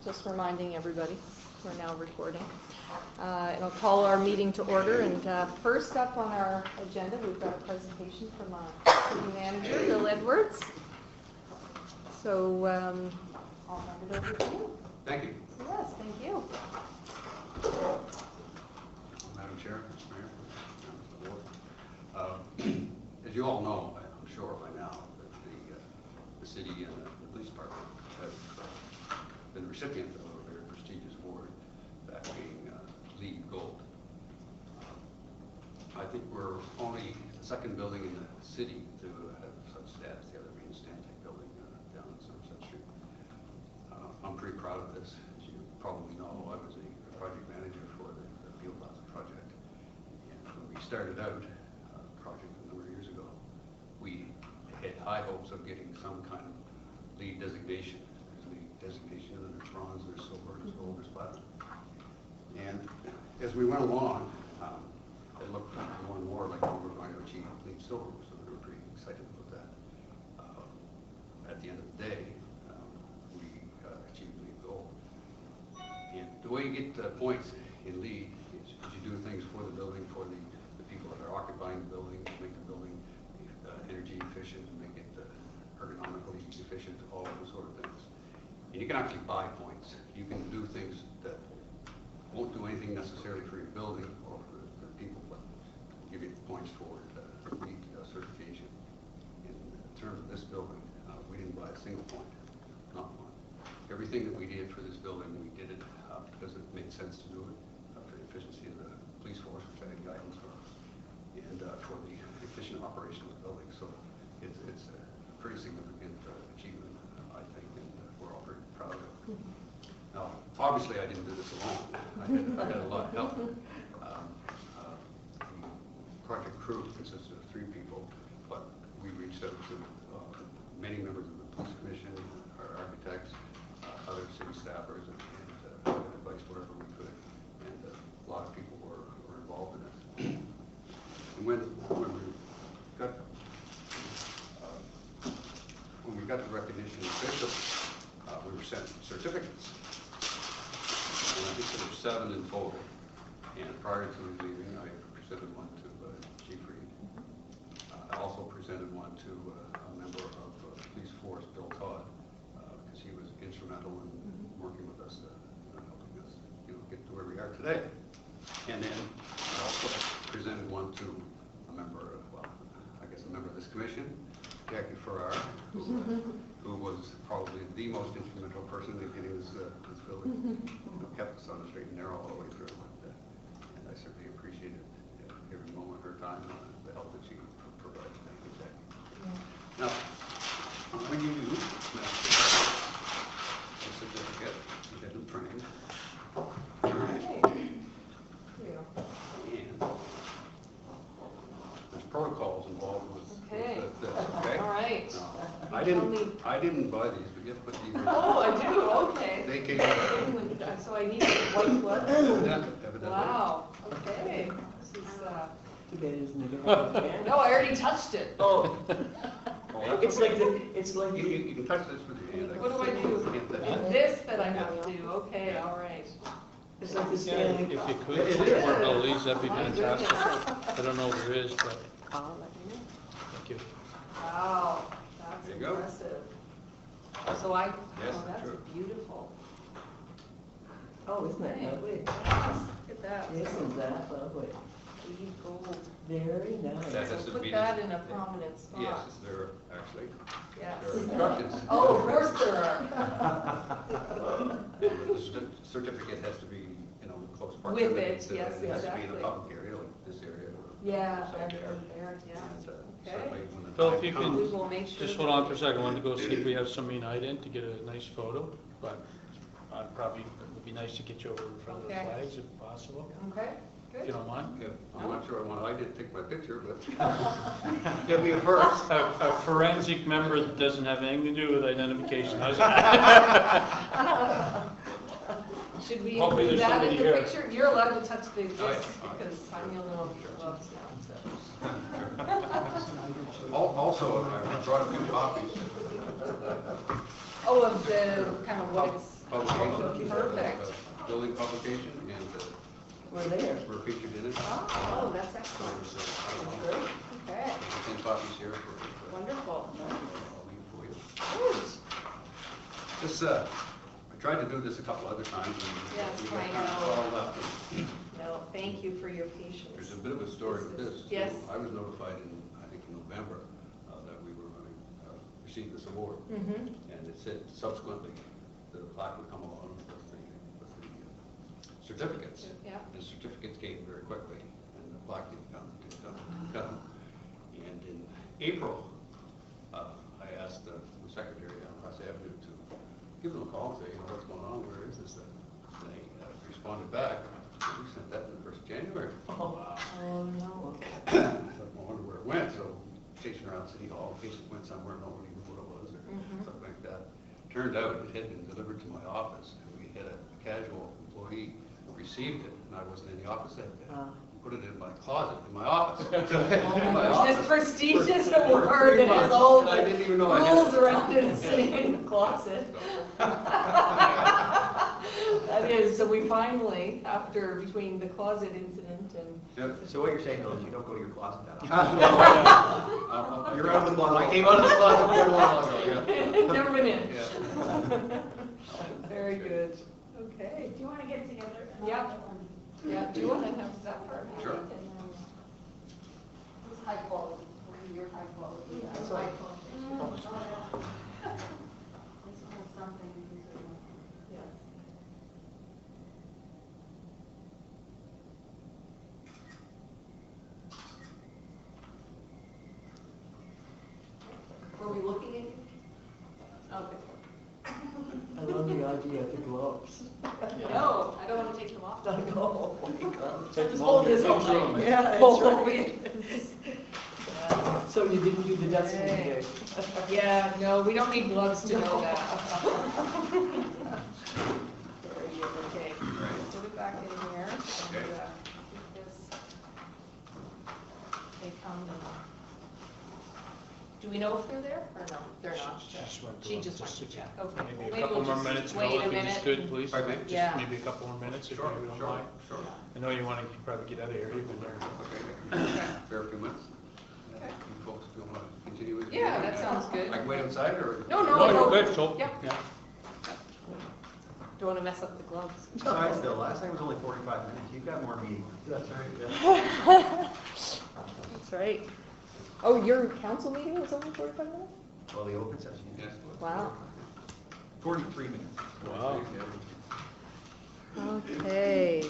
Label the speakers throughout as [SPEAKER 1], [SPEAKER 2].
[SPEAKER 1] just reminding everybody, we're now recording. And I'll call our meeting to order. And first up on our agenda, we've got a presentation from our city manager, Bill Edwards. So I'll hand it over to you.
[SPEAKER 2] Thank you.
[SPEAKER 1] Yes, thank you.
[SPEAKER 2] Madam Chair, Mr. Mayor, members of the board. As you all know, I'm sure by now, that the city and the police department have been recipients of a very prestigious award, that being LEED Gold. I think we're only the second building in the city to have such status, the other being the Stantec building down on Somerset Street. I'm pretty proud of this. As you probably know, I was a project manager for the Field Plaza project. And when we started out the project a number of years ago, we had high hopes of getting some kind of LEED designation. There's LEED designation, and there's bronze, there's silver, there's gold, there's platinum. And as we went along, it looked more and more like we were going to achieve LEED silver, so we were pretty excited about that. At the end of the day, we achieved LEED gold. And the way you get points in LEED is you do things for the building, for the people that are occupying the building, make the building energy efficient, make it ergonomically efficient, all of those sort of things. And you can actually buy points. You can do things that won't do anything necessarily for your building or for the people, but give you points for LEED certification. In terms of this building, we didn't buy a single point, not one. Everything that we did for this building, we did it because it made sense to do it, for the efficiency of the police force, which I had guidance for, and for the efficient operation of the building. So it's a pretty significant achievement, I think, and we're all very proud of it. Now, obviously, I didn't do this alone. I had a lot of help. The project crew consisted of 3 people, but we reached out to many members of the police commission, our architects, other city staffers, and got advice wherever we could. And a lot of people were involved in it. And when we got the recognition officially, we were sent certificates. And I think there were 7 in total. And prior to leaving, I presented one to Chief Reed. I also presented one to a member of the police force, Bill Todd, because he was instrumental in working with us, helping us, get to where we are today. And then I also presented one to a member of, a member of this commission, Jackie Farrar, who was probably the most instrumental person in getting this building, kept us on the straight and narrow all the way through. And I certainly appreciated every moment of her time, the help that she provided. Thank you, Jackie. Yeah. Now, when you do a certificate, you get them framed. And there's protocols involved with this. Okay.
[SPEAKER 1] All right.
[SPEAKER 2] No, I didn't buy these, but you have to put these.
[SPEAKER 1] Oh, I do. Okay.
[SPEAKER 2] They came with
[SPEAKER 1] So I need white blood.
[SPEAKER 2] evidently.
[SPEAKER 1] Wow. Okay. This is.
[SPEAKER 3] Too bad it isn't a
[SPEAKER 1] No, I already touched it.
[SPEAKER 3] Oh.
[SPEAKER 2] Oh,
[SPEAKER 3] It's like
[SPEAKER 2] you can touch this with your hand.
[SPEAKER 1] What do I do?
[SPEAKER 2] Can't
[SPEAKER 1] This that I have to do. Okay. All right.
[SPEAKER 3] It's like the
[SPEAKER 4] Yeah,
[SPEAKER 3] Stanley.
[SPEAKER 4] if you could,
[SPEAKER 2] It is.
[SPEAKER 4] get more Belize, that'd be fantastic. I don't know if there is, but
[SPEAKER 1] I'll let you know.
[SPEAKER 4] thank you.
[SPEAKER 1] Wow, that's
[SPEAKER 2] There you go.
[SPEAKER 1] impressive. So I,
[SPEAKER 2] Yes,
[SPEAKER 1] oh, that's
[SPEAKER 2] true.
[SPEAKER 1] beautiful.
[SPEAKER 3] Oh, isn't that lovely?
[SPEAKER 1] Look at that.
[SPEAKER 3] Isn't that lovely?
[SPEAKER 1] LEED gold.
[SPEAKER 3] Very nice.
[SPEAKER 2] That has
[SPEAKER 1] So
[SPEAKER 2] to
[SPEAKER 1] put
[SPEAKER 2] be
[SPEAKER 1] that in a prominent spot.
[SPEAKER 2] Yes, there actually.
[SPEAKER 1] Yes.
[SPEAKER 2] There are instructions.
[SPEAKER 1] Oh, of course there are.
[SPEAKER 2] The certificate has to be, close
[SPEAKER 1] With
[SPEAKER 2] proximity.
[SPEAKER 1] it,
[SPEAKER 2] to-
[SPEAKER 1] yes,
[SPEAKER 2] It has to be in
[SPEAKER 1] exactly.
[SPEAKER 2] a public area, like this area. Or
[SPEAKER 1] Yeah,
[SPEAKER 2] some
[SPEAKER 1] and
[SPEAKER 2] area.
[SPEAKER 1] there, yeah.
[SPEAKER 2] And,
[SPEAKER 1] Okay.
[SPEAKER 2] certainly when the
[SPEAKER 4] Phil,
[SPEAKER 2] time
[SPEAKER 4] if you
[SPEAKER 2] comes-
[SPEAKER 1] We will make sure.
[SPEAKER 4] Just hold on for a second, I wanted to go see if we have somebody night in to get a nice photo, but probably, it would be nice to get you over in front of the
[SPEAKER 1] Okay.
[SPEAKER 4] flags if possible,
[SPEAKER 1] Okay,
[SPEAKER 4] if you
[SPEAKER 1] good.
[SPEAKER 4] don't mind.
[SPEAKER 2] Yeah, I'm not sure I did take my picture, but give me a first.
[SPEAKER 4] A forensic member that doesn't have anything to do with identification, how's that?
[SPEAKER 1] Should we
[SPEAKER 4] Hopefully
[SPEAKER 1] include
[SPEAKER 4] there's
[SPEAKER 1] that in
[SPEAKER 4] somebody
[SPEAKER 1] the
[SPEAKER 4] here.
[SPEAKER 1] picture? You're allowed to touch the, this,
[SPEAKER 2] Oh, yeah.
[SPEAKER 1] because I'm the only one with gloves now, so.
[SPEAKER 2] Also, I brought a few copies.
[SPEAKER 1] Oh, of the, kind of what it's
[SPEAKER 2] publication.
[SPEAKER 1] Perfect.
[SPEAKER 2] Building publication, and
[SPEAKER 3] We're there.
[SPEAKER 2] we're featured in it.
[SPEAKER 1] Oh, that's excellent.
[SPEAKER 3] Great.
[SPEAKER 1] Okay,
[SPEAKER 2] 10 copies here for
[SPEAKER 1] wonderful.
[SPEAKER 2] I'll leave for you.
[SPEAKER 1] Good.
[SPEAKER 2] This, I tried to do this a couple other times. And
[SPEAKER 1] Yes,
[SPEAKER 2] we
[SPEAKER 1] I
[SPEAKER 2] got kind of
[SPEAKER 1] know.
[SPEAKER 2] all left.
[SPEAKER 1] No, thank you for your patience.
[SPEAKER 2] There's a bit of a story with this.
[SPEAKER 1] Yes.
[SPEAKER 2] I was notified I think in November, that we were going to receive this award.
[SPEAKER 1] Mm-hmm.
[SPEAKER 2] And it said subsequently that a plaque would come along with the certificates.
[SPEAKER 1] Yeah.
[SPEAKER 2] The certificates came very quickly, and the plaque didn't come. And in April, I asked the secretary on Cross Avenue to give them a call and say, what's going on? Where is this thing? And they responded back, we sent that in the 1st of January.
[SPEAKER 3] Oh, no.
[SPEAKER 2] I wonder where it went, so stationed around City Hall in case it went somewhere nobody knew what it was or something like that. Turned out it had been delivered to my office, and we had a casual employee who received it, and I wasn't in the office that day. Put it in my closet in my office. In my
[SPEAKER 1] This
[SPEAKER 2] office.
[SPEAKER 1] prestigious
[SPEAKER 2] For
[SPEAKER 1] award
[SPEAKER 2] 3
[SPEAKER 1] that has
[SPEAKER 2] months.
[SPEAKER 1] all
[SPEAKER 2] I
[SPEAKER 1] the
[SPEAKER 2] didn't even know I had
[SPEAKER 1] rules
[SPEAKER 2] it.
[SPEAKER 1] around it sitting in the closet. That is, so we finally, after between the closet incident and.
[SPEAKER 2] Yep.
[SPEAKER 5] So what you're saying, though, is you don't go to your closet that
[SPEAKER 2] No,
[SPEAKER 5] often?
[SPEAKER 2] yeah.
[SPEAKER 5] You're out of the closet. I came out of the closet quite a while ago, yeah.
[SPEAKER 1] Never been in.
[SPEAKER 2] Yeah.
[SPEAKER 1] Very good. Okay.
[SPEAKER 6] Do you want to get together?
[SPEAKER 1] Yeah. Yeah, do you want to have that part?
[SPEAKER 2] Sure.
[SPEAKER 6] It's high quality, your high quality.
[SPEAKER 3] That's right.
[SPEAKER 6] This was something.
[SPEAKER 1] Yeah. Were we looking at you? Okay.
[SPEAKER 3] I love the idea of the gloves.
[SPEAKER 1] No, I don't want to take them off.
[SPEAKER 3] I know. Oh my God.
[SPEAKER 1] Just hold this
[SPEAKER 3] Yeah,
[SPEAKER 1] over.
[SPEAKER 3] that's
[SPEAKER 1] Hold
[SPEAKER 3] right.
[SPEAKER 1] over it.
[SPEAKER 3] So you didn't do the dusting today?
[SPEAKER 1] Yeah, no, we don't need gloves to know that. Very good, okay. Put it back in here. And,
[SPEAKER 2] Okay.
[SPEAKER 1] keep this. They come and. Do we know if they're there or no? They're not. She just went to check. Okay.
[SPEAKER 4] Maybe a
[SPEAKER 1] Maybe
[SPEAKER 4] couple
[SPEAKER 1] we'll
[SPEAKER 4] more
[SPEAKER 1] just
[SPEAKER 4] minutes,
[SPEAKER 1] wait
[SPEAKER 4] Noel,
[SPEAKER 1] a
[SPEAKER 4] if you
[SPEAKER 1] minute.
[SPEAKER 4] just could, please.
[SPEAKER 2] Pardon me?
[SPEAKER 4] Just
[SPEAKER 1] Yeah.
[SPEAKER 4] maybe a couple more minutes, if you
[SPEAKER 2] Sure,
[SPEAKER 4] don't
[SPEAKER 2] sure,
[SPEAKER 4] mind.
[SPEAKER 2] sure.
[SPEAKER 4] I know you want to probably get out of here, you've been there.
[SPEAKER 2] Okay, fair a few minutes.
[SPEAKER 1] Okay.
[SPEAKER 2] You folks, do you want to continue with your
[SPEAKER 1] Yeah,
[SPEAKER 2] meeting?
[SPEAKER 1] that sounds good.
[SPEAKER 2] I can wait outside, or?
[SPEAKER 1] No,
[SPEAKER 4] No,
[SPEAKER 1] no.
[SPEAKER 4] you're good, so,
[SPEAKER 1] Yep.
[SPEAKER 4] yeah.
[SPEAKER 1] Don't want to mess up the gloves.
[SPEAKER 5] Besides, the last time was only 45 minutes, you've got more meetings. That's right.
[SPEAKER 1] That's right. Oh, your council meeting was only 45 minutes?
[SPEAKER 5] Well, the open session.
[SPEAKER 2] Yes.
[SPEAKER 1] Wow.
[SPEAKER 5] 43 minutes.
[SPEAKER 4] Wow.
[SPEAKER 1] Okay.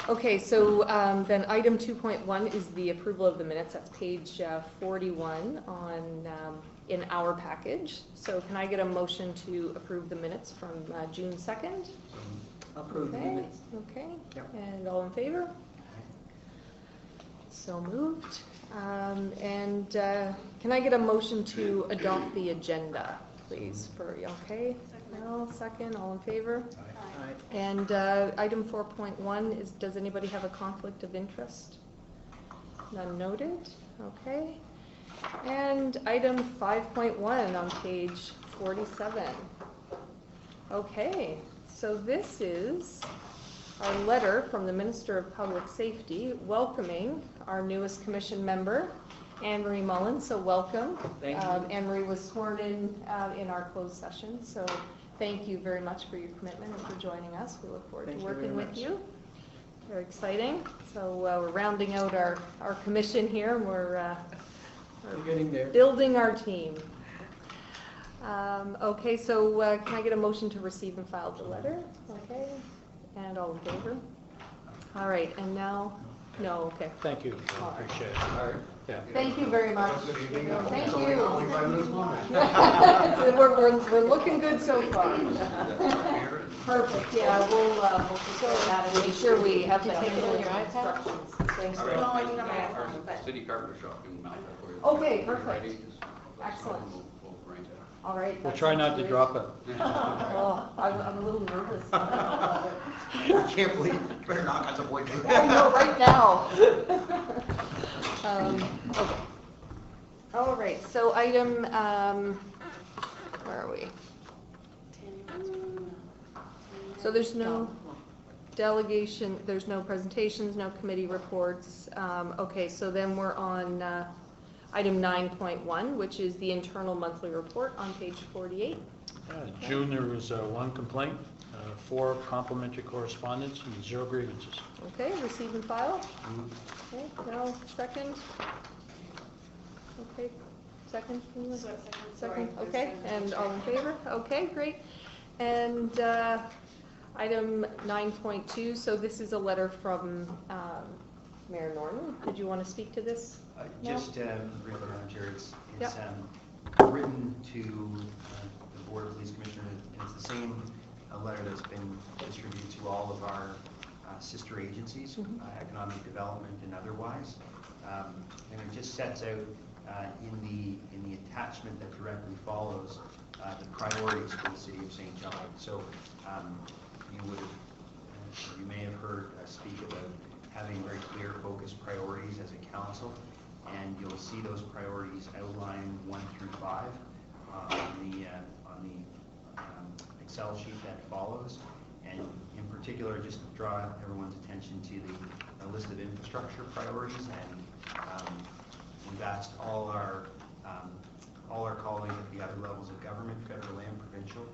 [SPEAKER 1] Okay, so then item 2.1 is the approval of the minutes. That's page 41 on, in our package. So can I get a motion to approve the minutes from June 2nd?
[SPEAKER 3] Approve the
[SPEAKER 1] Okay,
[SPEAKER 3] minutes.
[SPEAKER 1] okay.
[SPEAKER 5] Yep.
[SPEAKER 1] And all in favor? So moved. And can I get a motion to adopt the agenda, please, for, okay? No, second, all in favor? And item 4.1 is, does anybody have a conflict of interest? None noted, okay. And item 5.1 on page 47. Okay, so this is our letter from the Minister of Public Safety welcoming our newest commission member, Anne-Marie Mullen, so welcome.
[SPEAKER 3] Thank you.
[SPEAKER 1] Anne-Marie was sworn in our closed session, so thank you very much for your commitment and for joining us. We look forward
[SPEAKER 3] Thank
[SPEAKER 1] to
[SPEAKER 3] you very
[SPEAKER 1] working with
[SPEAKER 3] much.
[SPEAKER 1] you. Very exciting. So we're rounding out our commission here, and we're
[SPEAKER 3] We're getting there.
[SPEAKER 1] building our team. Okay, so can I get a motion to receive and file the letter? Okay, and all in favor? All right, and now, no, okay.
[SPEAKER 4] Thank you,
[SPEAKER 1] All right.
[SPEAKER 4] appreciate it.
[SPEAKER 2] All right.
[SPEAKER 4] Yeah.
[SPEAKER 1] Thank you very much.
[SPEAKER 2] Good evening.
[SPEAKER 1] Thank
[SPEAKER 2] Only
[SPEAKER 1] you.
[SPEAKER 2] 5 minutes longer.
[SPEAKER 1] We're looking good so far.
[SPEAKER 2] Here.
[SPEAKER 1] Perfect, yeah, we'll take care of that and make sure we have the handling instructions. Thanks.
[SPEAKER 2] All
[SPEAKER 1] Rick.
[SPEAKER 2] right.
[SPEAKER 6] No, you don't have one, but.
[SPEAKER 2] City carpenter shop in Mount.
[SPEAKER 1] Okay, perfect. Excellent. All right.
[SPEAKER 4] We'll
[SPEAKER 1] that
[SPEAKER 4] try
[SPEAKER 1] sounds
[SPEAKER 4] not to
[SPEAKER 1] great.
[SPEAKER 4] drop it.
[SPEAKER 1] Oh, I'm a little nervous.
[SPEAKER 5] I can't believe, you better knock on some wood.
[SPEAKER 1] I know, right now. Okay. All right, so item, where are we? So there's no delegation, there's no presentations, no committee reports. Okay, so then we're on item 9.1, which is the internal monthly report on page 48.
[SPEAKER 4] June, there was one complaint, 4 complimentary correspondence, and 0 grievances.
[SPEAKER 1] Okay, receive and file. Okay, now second. Okay, second. Second, okay, and all in favor? Okay, great. And item 9.2, so this is a letter from Mayor Norton. Did you want to speak to this?
[SPEAKER 5] Just briefly, Madam Chair, it's
[SPEAKER 1] Yep.
[SPEAKER 5] written to the Board of Police Commissioners, and it's the same letter that's been distributed to all of our sister agencies, economic development and otherwise. And it just sets out in the attachment that directly follows the priorities for the city of St. John. So you may have heard us speak about having very clear focused priorities as a council, and you'll see those priorities outlined 1 through 5 on the Excel sheet that follows. And in particular, just draw everyone's attention to the list of infrastructure priorities. And we've asked all our colleagues at the other levels of government, federal and provincial,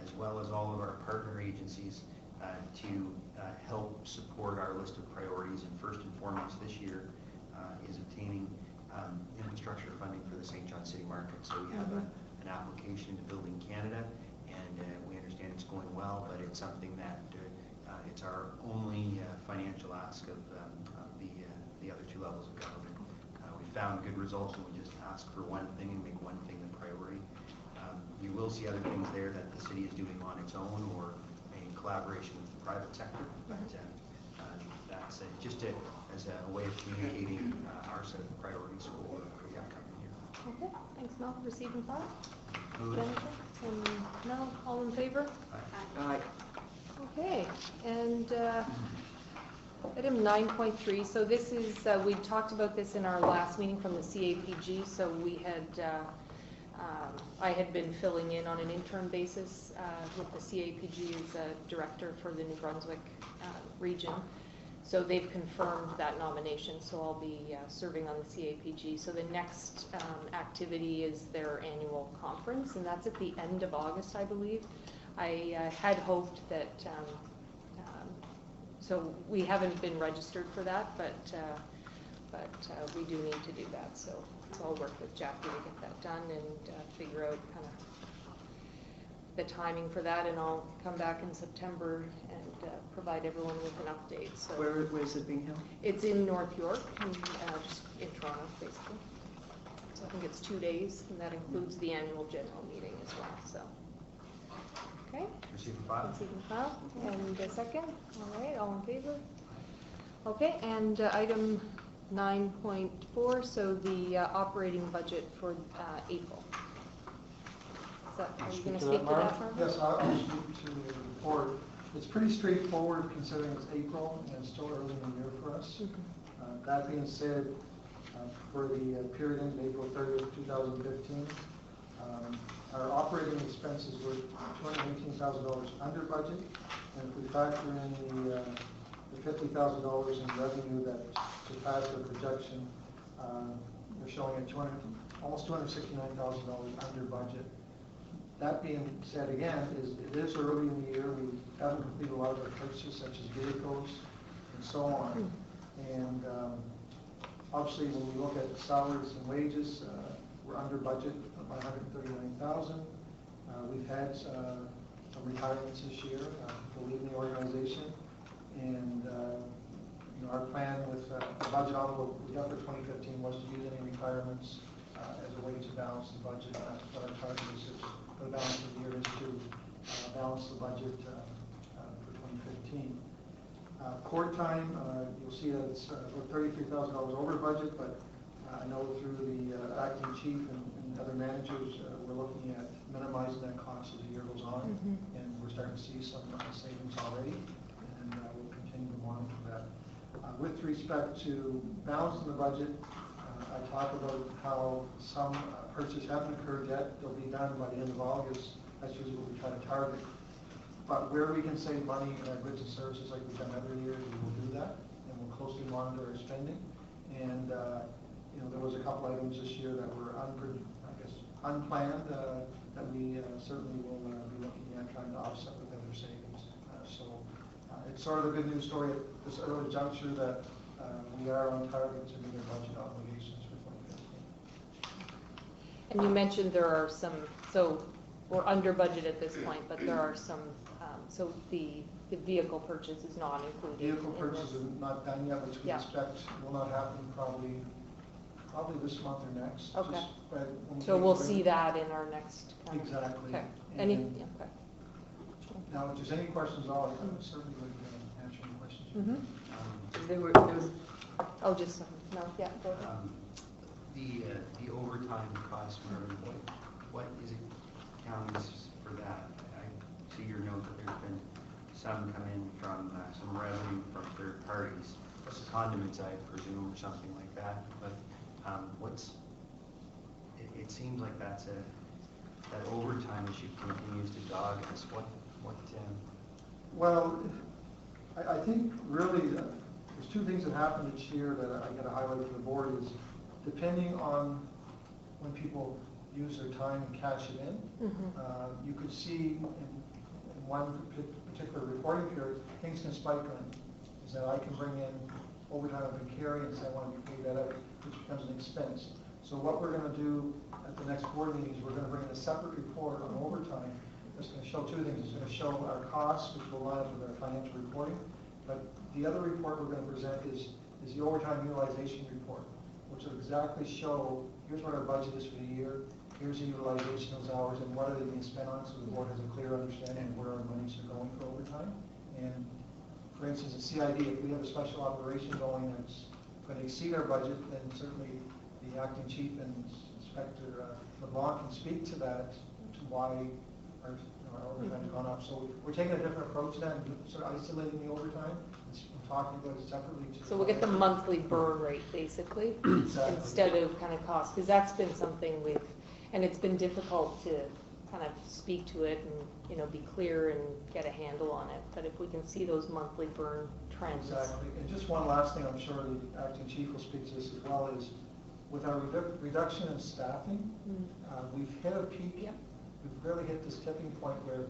[SPEAKER 5] as well as all of our partner agencies, to help support our list of priorities. And first and foremost this year is obtaining infrastructure funding for the St. John City Market. So we have an application to Building Canada, and we understand it's going well, but it's something that it's our only financial ask of the other 2 levels of government. We found good results when we just ask for one thing and make one thing the priority. You will see other things there that the city is doing on its own or in collaboration with the private sector, but that's just as a way of communicating our set of priorities for the upcoming year.
[SPEAKER 1] Okay, thanks, Mel. Receive and file.
[SPEAKER 5] Move.
[SPEAKER 1] Jennifer? And Mel, all in favor?
[SPEAKER 3] Aye.
[SPEAKER 1] Okay, and item 9.3, so this is, we talked about this in our last meeting from the CAPG, so we had, I had been filling in on an interim basis with the CAPG as a director for the New Brunswick region. So they've confirmed that nomination, so I'll be serving on the CAPG. So the next activity is their annual conference, and that's at the end of August, I believe. I had hoped that, so we haven't been registered for that, but we do need to do that. So I'll work with Jackie to get that done and figure out kind of the timing for that, and I'll come back in September and provide everyone with an update. So
[SPEAKER 3] Where is it being held?
[SPEAKER 1] it's in North York, and, just in Toronto, basically. So I think it's 2 days, and that includes the annual general meeting as well. So, okay.
[SPEAKER 5] Receive and file.
[SPEAKER 1] Receive and file. And a second. All right, all in favor? Okay, and item 9.4, so the operating budget for April. Are you going to speak to that, Mark?
[SPEAKER 7] Yes, I'll speak to the report. It's pretty straightforward considering it's April and it's still early in the year for us. That being said, for the period ending April 30th, 2015, our operating expenses were $218,000 under budget, and if we factor in the $50,000 in revenue that surpassed the projection, we're showing at almost $269,000 under budget. That being said again, it is early in the year. We haven't completed a lot of our purchases such as vehicles and so on. And obviously when we look at salaries and wages, we're under budget by $139,000. We've had some retirements this year, people leaving the organization. And our plan with the budget envelope we got for 2015 was to use any retirements as a way to balance the budget. That's what our target is for the balance of the year, is to balance the budget for 2015. Court time, you'll see that it's about $33,000 over budget, but I know through the acting chief and other managers, we're looking at minimizing that cost as the year goes on, and we're starting to see some savings already, and we'll continue to monitor that. With respect to balancing the budget, I talked about how some purchases haven't occurred yet. They'll be done by the end of August. That's usually what we try to target. But where we can save money in our goods and services like we've done every year, we will do that, and we'll closely monitor our spending. And, you know, there was a couple items this year that were unplanned, that we certainly will be looking at trying to offset with other savings. It's sort of a good news story at this early juncture that we are on target to meet our budget obligations for 2015.
[SPEAKER 1] And you mentioned there are some, so we're under budget at this point, but there are some, so the vehicle purchase is not included.
[SPEAKER 7] Vehicle
[SPEAKER 1] in
[SPEAKER 7] purchase
[SPEAKER 1] this.
[SPEAKER 7] is not done yet, which we
[SPEAKER 1] Yeah.
[SPEAKER 7] expect will not happen probably this month or next.
[SPEAKER 1] Okay.
[SPEAKER 7] Just when we
[SPEAKER 1] So
[SPEAKER 7] take
[SPEAKER 1] we'll
[SPEAKER 7] delivery.
[SPEAKER 1] see that in our next.
[SPEAKER 7] Exactly.
[SPEAKER 1] Okay.
[SPEAKER 7] And
[SPEAKER 1] Okay.
[SPEAKER 7] now, if there's any questions at all, I certainly would answer any questions.
[SPEAKER 1] Mm-hmm.
[SPEAKER 3] There was,
[SPEAKER 1] Oh, just, no, yeah, go ahead.
[SPEAKER 5] The overtime cost, Marvin, what is it counts for that? I see your note that there's been some come in from, some revenue from third parties, condiments, I presume, or something like that, but it seems like that overtime issue continues to dog us.
[SPEAKER 7] Well, I think really there's two things that happen each year that I got to highlight for the board is depending on when people use their time and cash it in, you could see in one particular reporting period, things can spike on. Is that I can bring in overtime I've been carrying and say I want to be paid that out, which becomes an expense. So what we're going to do at the next board meeting is we're going to bring in a separate report on overtime. It's going to show two things. It's going to show our costs, which will line up with our financial reporting. But the other report we're going to present is the overtime utilization report, which will exactly show, here's what our budget is for the year, here's the utilization of those hours, and what are they being spent on, so the board has a clear understanding of where our monies are going for overtime. And for instance, at CID, if we have a special operation going that's going to exceed our budget, then certainly the acting chief and Inspector LeBlanc can speak to that, to why our overtime's gone up. So we're taking a different approach then, sort of isolating the overtime and talking about it separately.
[SPEAKER 1] So we'll get the monthly burn rate, basically,
[SPEAKER 7] Exactly.
[SPEAKER 1] instead of kind of cost, because that's been something we've, and it's been difficult to kind of speak to it and, you know, be clear and get a handle on it. But if we can see those monthly burn trends.
[SPEAKER 7] Exactly. And just one last thing, I'm sure the acting chief will speak to this as well, is with our reduction in staffing, we've hit a peak.
[SPEAKER 1] Yep.
[SPEAKER 7] We've really hit this tipping point where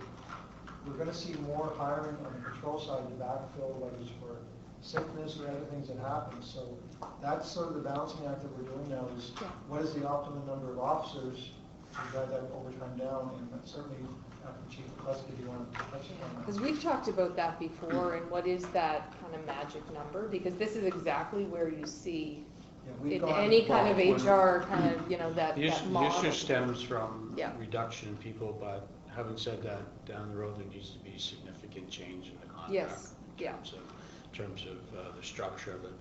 [SPEAKER 7] we're going to see more hiring on the patrol side to backfill, whether it's for sickness or other things that happen. So that's sort of the balancing act that we're doing now is what is the optimum number of officers to drive that overtime down, and that's certainly Acting Chief Kleski, if you want to touch on that.
[SPEAKER 1] Because we've talked about that before, and what is that kind of magic number? Because this is exactly where you see
[SPEAKER 7] Yeah, we've
[SPEAKER 1] in
[SPEAKER 7] gone-
[SPEAKER 1] any kind of
[SPEAKER 4] Well,
[SPEAKER 1] HR kind of, you know, that
[SPEAKER 4] The issue
[SPEAKER 1] model.
[SPEAKER 4] stems from
[SPEAKER 1] Yeah.
[SPEAKER 4] reduction in people, but having said that, down the road, there needs to be significant change in the contract.
[SPEAKER 1] Yes, yeah.
[SPEAKER 4] In terms of the structure of it.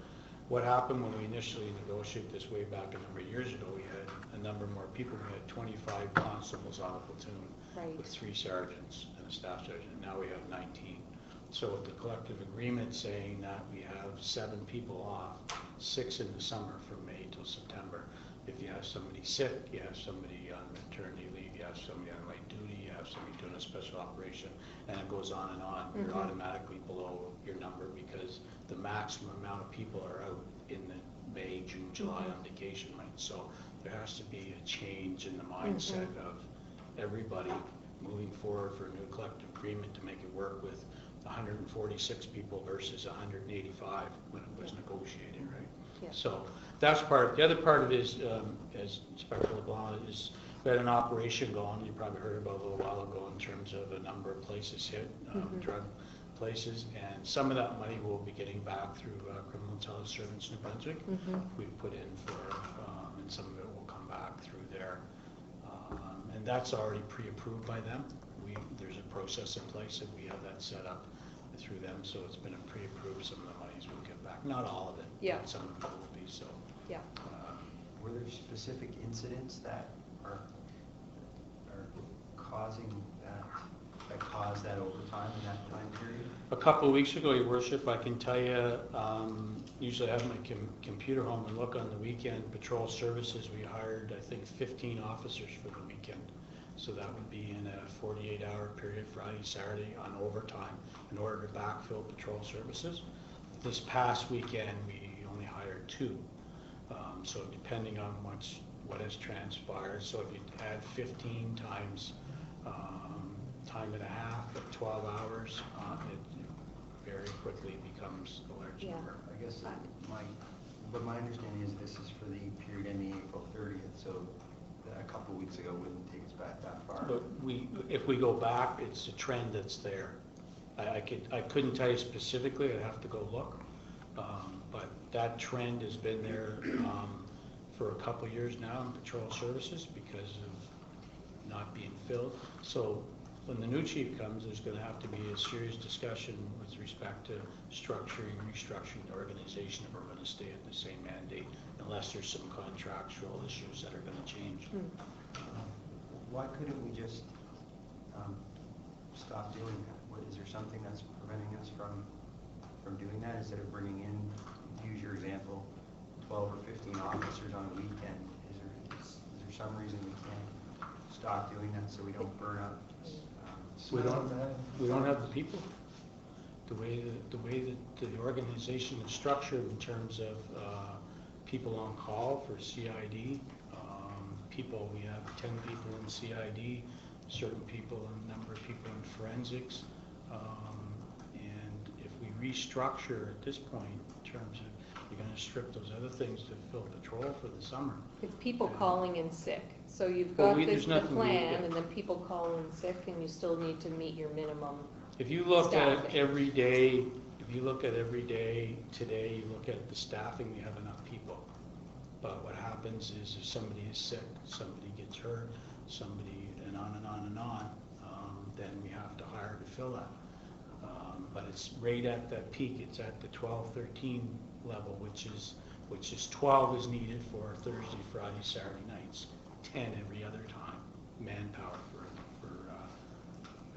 [SPEAKER 4] What happened when we initially negotiated this way back a number of years ago, we had a number more people. We had 25 constables on a platoon
[SPEAKER 1] Right.
[SPEAKER 4] with 3 sergeants and a staff sergeant. Now we have 19. So with the collective agreement saying that we have 7 people off, 6 in the summer from May till September. If you have somebody sick, you have somebody on maternity leave, you have somebody on light duty, you have somebody doing a special operation, and it goes on and on. You're automatically below your number because the maximum amount of people are out in the May, June, July on vacation, right? So there has to be a change in the mindset of everybody moving forward for a new collective agreement to make it work with 146 people versus 185 when it was negotiated, right?
[SPEAKER 1] Yeah.
[SPEAKER 4] So that's part. The other part of it is, as Inspector LeBlanc is, we had an operation going, you probably heard about a little while ago in terms of a number of places hit, drug places, and some of that money we'll be getting back through Criminal Intelligence Service New Brunswick. We've put in for, and some of it will come back through there. And that's already pre-approved by them. There's a process in place and we have that set up through them, so it's been pre-approved. Some of the monies we'll get back, not all of it,
[SPEAKER 1] Yeah.
[SPEAKER 4] but some of it will be, so.
[SPEAKER 1] Yeah.
[SPEAKER 5] Were there specific incidents that are causing that caused that overtime in that time period?
[SPEAKER 4] A couple of weeks ago, Your Worship, I can tell you, usually I have my computer home and look on the weekend. Patrol services, we hired, I think, 15 officers for the weekend. So that would be in a 48-hour period, Friday, Saturday, on overtime, in order to backfill patrol services. This past weekend, we only hired 2. So depending on what has transpired, so if you add 15 times time and a half of 12 hours, it very quickly becomes a large
[SPEAKER 1] Yeah.
[SPEAKER 4] number.
[SPEAKER 5] I guess my understanding is this is for the period ending April 30th, so a couple of weeks ago wouldn't take us back that far.
[SPEAKER 4] But if we go back, it's a trend that's there. I couldn't tell you specifically, I'd have to go look. But that trend has been there for a couple of years now in patrol services because of not being filled. So when the new chief comes, there's going to have to be a serious discussion with respect to structuring, restructuring the organization if we're going to stay at the same mandate, unless there's some contractual issues that are going to change.
[SPEAKER 5] Why couldn't we just stop doing that? Is there something that's preventing us from doing that instead of bringing in, use your example, 12 or 15 officers on a weekend? Is there some reason we can't stop doing that so we don't burn up?
[SPEAKER 4] We don't have the people. The way that the organization is structured in terms of people on call for CID, we have 10 people in CID, certain people, a number of people in forensics, and if we restructure at this point in terms of you're going to strip those other things to fill patrol for the summer.
[SPEAKER 1] It's people calling in sick. So you've
[SPEAKER 4] Well,
[SPEAKER 1] got
[SPEAKER 4] there's
[SPEAKER 1] the
[SPEAKER 4] nothing we-
[SPEAKER 1] plan, and then people call in sick, and you still need to meet your minimum.
[SPEAKER 4] If you look at
[SPEAKER 1] Staffing.
[SPEAKER 4] every day, today, you look at the staffing, we have enough people. But what happens is if somebody is sick, somebody gets hurt, and on and on and on, then we have to hire to fill that. But it's right at that peak, it's at the 12, 13 level, which is 12 is needed for Thursday, Friday, Saturday nights, 10 every other time, manpower for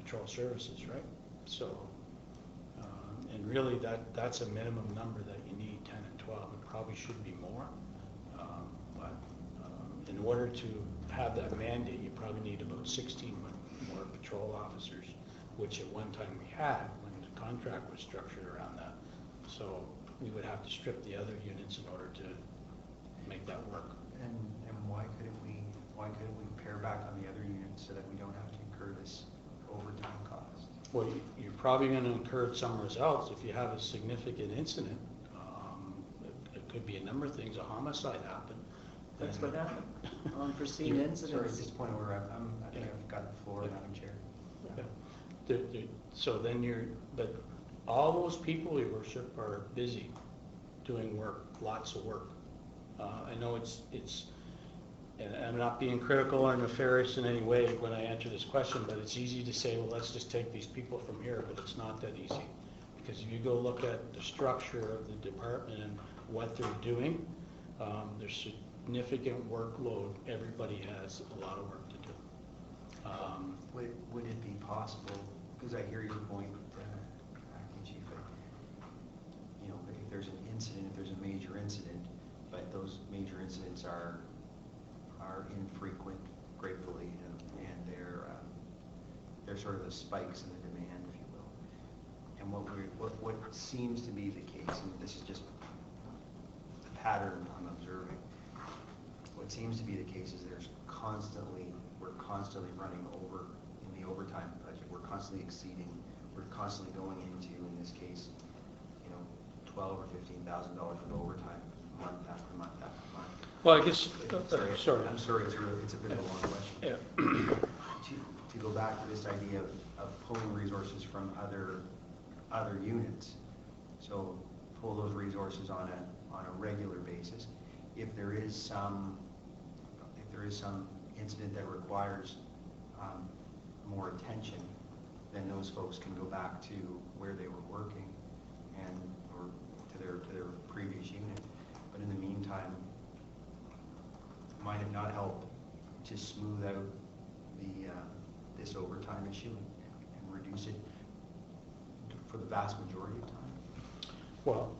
[SPEAKER 4] patrol services, right? So, and really that's a minimum number that you need, 10 and 12. It probably should be more. But in order to have that mandate, you probably need about 16 more patrol officers, which at one time we had when the contract was structured around that. So we would have to strip the other units in order to make that work.
[SPEAKER 5] And why couldn't we pare back on the other units so that we don't have to incur this overtime cost?
[SPEAKER 4] Well, you're probably going to incur it somewhere else if you have a significant incident. It could be a number of things. A homicide happened.
[SPEAKER 3] That's what happened. Unforeseen
[SPEAKER 5] Sorry, at
[SPEAKER 3] incidents.
[SPEAKER 5] this point where I think I've got the floor, Madam Chair.
[SPEAKER 4] So then but all those people, Your Worship, are busy doing work, lots of work. I know it's, and I'm not being critical or nefarious in any way when I answer this question, but it's easy to say, well, let's just take these people from here, but it's not that easy. Because if you go look at the structure of the department and what they're doing, there's significant workload. Everybody has a lot of work to do.
[SPEAKER 5] Would it be possible, because I hear your point, Acting Chief, if there's an incident, if there's a major incident, but those major incidents are infrequent, gratefully, and they're sort of the spikes in the demand, if you will. And what seems to be the case, and this is just the pattern I'm observing, what seems to be the case is we're constantly running over in the overtime budget. We're constantly exceeding. We're constantly going into, in this case, $12,000 or $15,000 of overtime month after month after month.
[SPEAKER 4] Well, I guess, sorry.
[SPEAKER 5] I'm sorry, it's a bit of a long question.
[SPEAKER 4] Yeah.
[SPEAKER 5] To go back to this idea of pulling resources from other units, so pull those resources on a regular basis. If there is some incident that requires more attention, then those folks can go back to where they were working or to their previous unit. But in the meantime, might it not help to smooth out this overtime issue and reduce it for the vast majority of time?
[SPEAKER 4] Well,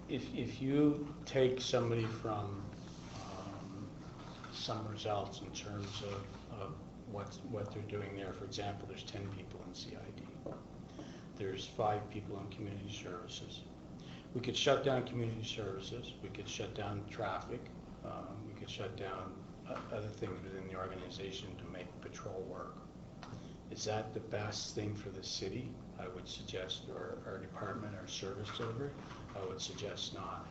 [SPEAKER 4] if you take somebody from somewhere else in terms of what they're doing there. For example, there's 10 people in CID. There's 5 people in community services. We could shut down community services, we could shut down traffic, we could shut down other things within the organization to make patrol work. Is that the best thing for the city? I would suggest, or our department, our service delivery, I would suggest not.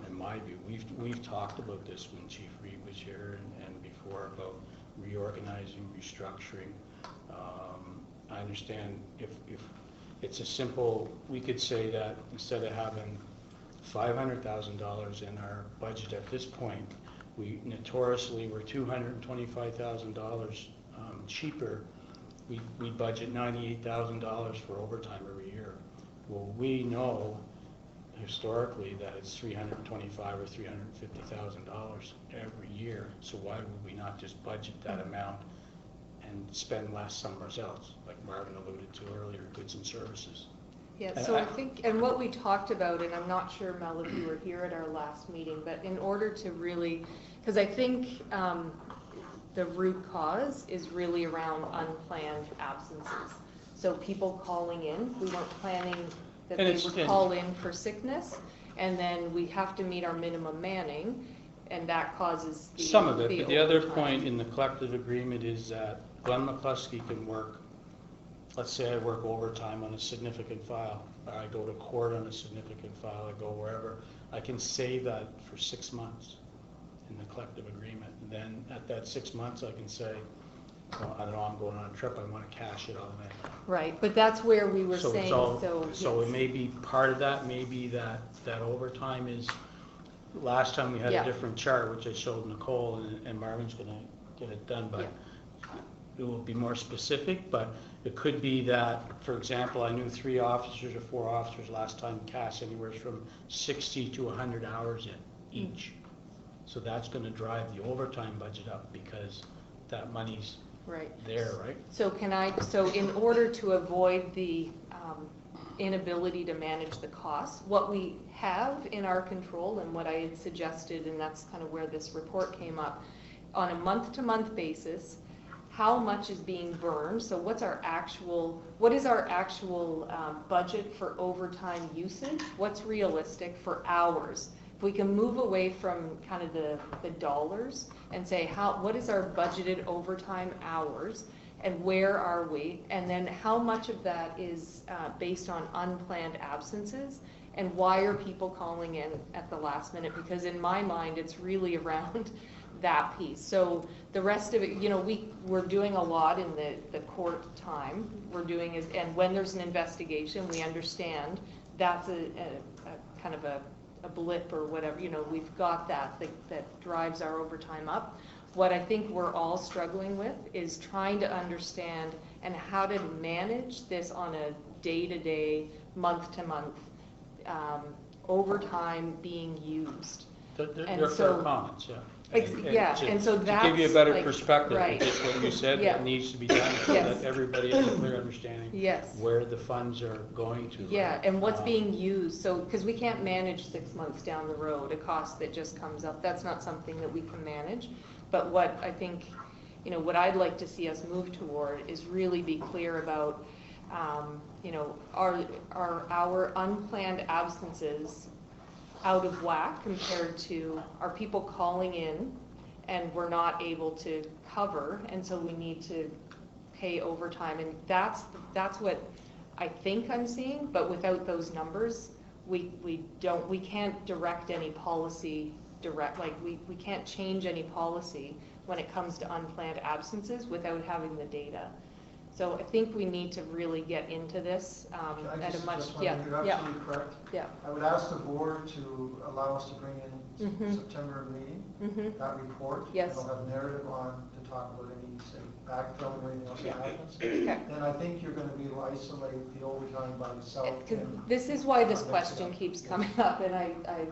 [SPEAKER 4] In my view, we've talked about this when Chief Reed was here and before about reorganizing, restructuring. I understand if it's a simple, we could say that instead of having $500,000 in our budget at this point, we notoriously were $225,000 cheaper. We budget $98,000 for overtime every year. Well, we know historically that it's $325,000 or $350,000 every year. So why would we not just budget that amount and spend less somewhere else, like Marvin alluded to earlier, goods and services?
[SPEAKER 1] Yeah, so I think, and what we talked about, and I'm not sure, Mel, if you were here at our last meeting, but in order to really, because I think the root cause is really around unplanned absences. So people calling in, we weren't planning that they would call in for sickness, and then we have to meet our minimum manning, and that causes the
[SPEAKER 4] some of it, but the other
[SPEAKER 1] overtime.
[SPEAKER 4] point in the collective agreement is that Glenn McCluskey can work, let's say I work overtime on a significant file, or I go to court on a significant file, I go wherever, I can save that for 6 months in the collective agreement. And then at that 6 months, I can say, well, I don't know, I'm going on a trip, I want to cash it all in.
[SPEAKER 1] Right, but that's where we were
[SPEAKER 4] So it's
[SPEAKER 1] saying,
[SPEAKER 4] all,
[SPEAKER 1] so
[SPEAKER 4] it may be part of that, maybe that overtime is, last time we had
[SPEAKER 1] Yeah.
[SPEAKER 4] a different chart, which I showed Nicole, and Marvin's gonna get it done, but it will be more specific, but it could be that, for example, I knew 3 officers or 4 officers last time cashed anywhere from 60 to 100 hours in each. So that's gonna drive the overtime budget up because that money's
[SPEAKER 1] right.
[SPEAKER 4] there, right?
[SPEAKER 1] So so in order to avoid the inability to manage the costs, what we have in our control and what I had suggested, and that's kind of where this report came up, on a month-to-month basis, how much is being burned, so what is our actual budget for overtime usage, what's realistic for hours. If we can move away from kind of the dollars and say what is our budgeted overtime hours and where are we, and then how much of that is based on unplanned absences, and why are people calling in at the last minute, because in my mind it's really around that piece. So the rest of it, we're doing a lot in the court time. We're doing and when there's an investigation, we understand that's a kind of a blip or whatever, we've got that drives our overtime up. What I think we're all struggling with is trying to understand and how to manage this on a day-to-day, month-to-month overtime being used.
[SPEAKER 4] They're fair comments, yeah.
[SPEAKER 1] And so that's
[SPEAKER 4] to give you a better
[SPEAKER 1] like,
[SPEAKER 4] perspective,
[SPEAKER 1] right.
[SPEAKER 4] just what you said,
[SPEAKER 1] Yeah.
[SPEAKER 4] that needs to be done so
[SPEAKER 1] Yes.
[SPEAKER 4] that everybody has a clear understanding
[SPEAKER 1] Yes.
[SPEAKER 4] where the funds are going to.
[SPEAKER 1] Yeah,
[SPEAKER 4] right?
[SPEAKER 1] and what's being used, so, because we can't manage 6 months down the road, a cost that just comes up, that's not something that we can manage. But what I think, what I'd like to see us move toward is really be clear about, are our unplanned absences out of whack compared to, are people calling in and we're not able to cover, and so we need to pay overtime, and that's what I think I'm seeing, but without those numbers, we can't direct any policy we can't change any policy when it comes to unplanned absences without having the data. So I think we need to really get into this
[SPEAKER 7] Can I
[SPEAKER 1] at a
[SPEAKER 7] just
[SPEAKER 1] much,
[SPEAKER 7] suggest one thing? You're absolutely correct.
[SPEAKER 1] yeah.
[SPEAKER 7] I would ask the board to allow us to bring in
[SPEAKER 1] Mhm.
[SPEAKER 7] September meeting,
[SPEAKER 1] Mhm.
[SPEAKER 7] that report.
[SPEAKER 1] Yes.
[SPEAKER 7] It'll have narrative on to talk about any, say, backfill or anything else
[SPEAKER 1] Yeah.
[SPEAKER 7] that happens.
[SPEAKER 1] Okay.
[SPEAKER 7] Then I think you're gonna be able to isolate the overtime by itself. and
[SPEAKER 1] This is why this
[SPEAKER 7] mix it
[SPEAKER 1] question
[SPEAKER 7] up.
[SPEAKER 1] keeps coming up, and I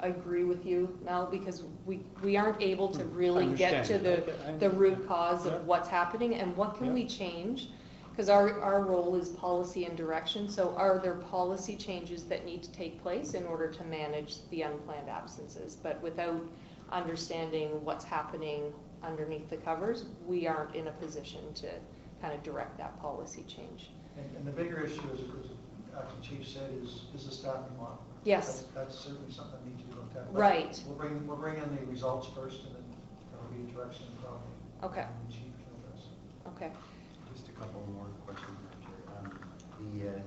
[SPEAKER 1] agree with you, Mel, because we aren't able to really get to
[SPEAKER 4] Understand.
[SPEAKER 1] the root cause
[SPEAKER 4] Yeah.
[SPEAKER 1] of what's happening and what can
[SPEAKER 4] Yeah.
[SPEAKER 1] we change. Because our role is policy and direction, so are there policy changes that need to take place in order to manage the unplanned absences? But without understanding what's happening underneath the covers, we aren't in a position to kind of direct that policy change.
[SPEAKER 7] And the bigger issue is, as Acting Chief said, is the staffing model.
[SPEAKER 1] Yes.
[SPEAKER 7] That's certainly something that needs to be looked at. But
[SPEAKER 1] Right.
[SPEAKER 7] We'll bring in the results first, and then there'll be a direction probably.
[SPEAKER 1] Okay.
[SPEAKER 7] The Chief can address.
[SPEAKER 1] Okay.
[SPEAKER 5] Just a couple more questions, Madam Chair.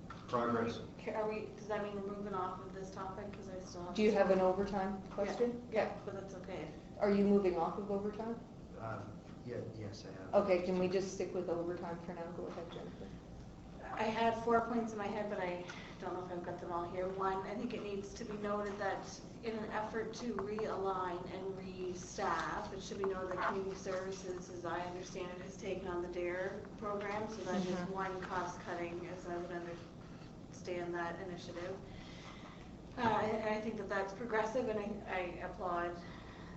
[SPEAKER 5] The progress,
[SPEAKER 6] Are we, does that mean we're moving off of this topic, because I still have.
[SPEAKER 1] Do you have an overtime question?
[SPEAKER 6] Yeah, but that's okay.
[SPEAKER 1] Are you moving off of overtime?
[SPEAKER 5] yes, I have.
[SPEAKER 1] Okay, can we just stick with overtime for now? Go ahead, Jennifer.
[SPEAKER 6] I had 4 points in my head, but I don't know if I've got them all here. One, I think it needs to be noted that in an effort to realign and re-staff, it should be noted that community services, as I understand it, has taken on the DARE program, so that is one cost cutting, as I would understand that initiative. And I think that that's progressive, and I applaud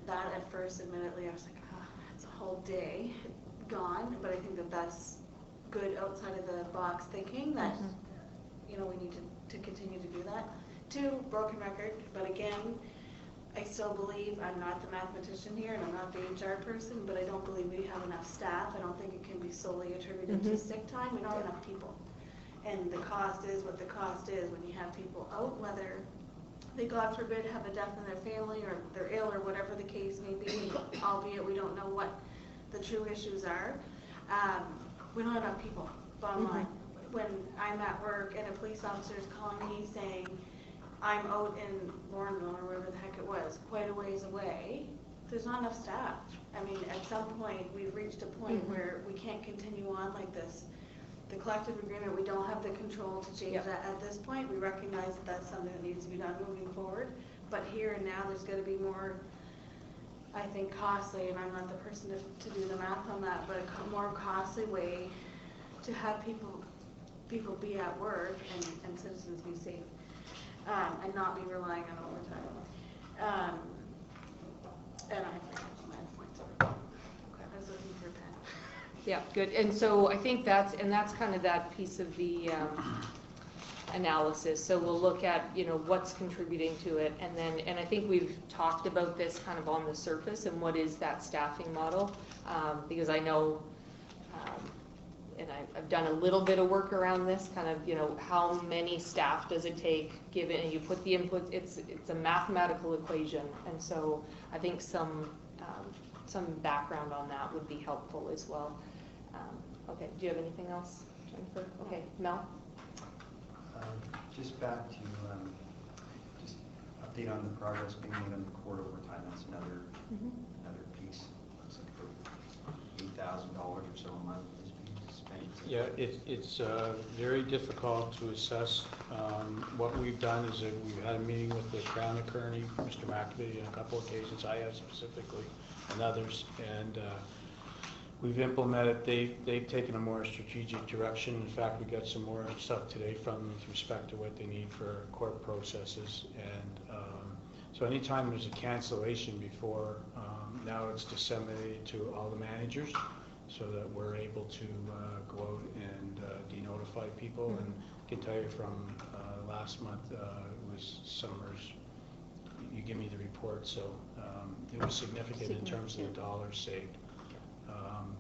[SPEAKER 6] that. At first, admittedly, I was like, oh, that's a whole day gone, but I think that that's good outside of the box thinking that, you know, we need to continue to do that. 2, broken record, but again, I still believe, I'm not the mathematician here and I'm not the HR person, but I don't believe we have enough staff. I don't think it can be solely attributed to sick time. We don't have enough people. And the cost is what the cost is when you have people out, whether they, God forbid, have a death in their family or they're ill or whatever the case may be, albeit we don't know what the true issues are. We don't have enough people, bottom line. When I'm at work and a police officer is calling me saying, I'm out in Bourneville or wherever the heck it was, quite a ways away, there's not enough staff. I mean, at some point, we've reached a point where we can't continue on like this. The collective agreement, we don't have the control to change that at this point. We recognize that that's something that needs to be done moving forward. But here and now, there's going to be more, I think, costly, and I'm not the person to do the math on that, but a more costly way to have people be at work and citizens be safe, and not be relying on overtime. And I think that's my points. I was looking for a pen.
[SPEAKER 1] Yeah, good. And so I think that's kind of that piece of the analysis. So we'll look at, you know, what's contributing to it, and I think we've talked about this kind of on the surface and what is that staffing model, because I know, and I've done a little bit of work around this, kind of, you know, how many staff does it take, given, and you put the inputs, it's a mathematical equation, and so I think some background on that would be helpful as well. Okay, do you have anything else, Jennifer? Okay, Mel?
[SPEAKER 5] Just back to, just update on the progress being made on the court overtime. That's another piece. Looks like $8,000 or so a month is being spent.
[SPEAKER 4] Yeah, it's very difficult to assess. What we've done is that we've had a meeting with the Crown Attorney, Mr. McAfee, on a couple of occasions, I have specifically, and others, and we've implemented, they've taken a more strategic direction. In fact, we got some more stuff today from them with respect to what they need for court processes. And so anytime there's a cancellation before, now it's disseminated to all the managers so that we're able to go out and de-notify people. And I can tell you from last month, it was Summers, you give me the report, so it was significant in terms of the dollars saved.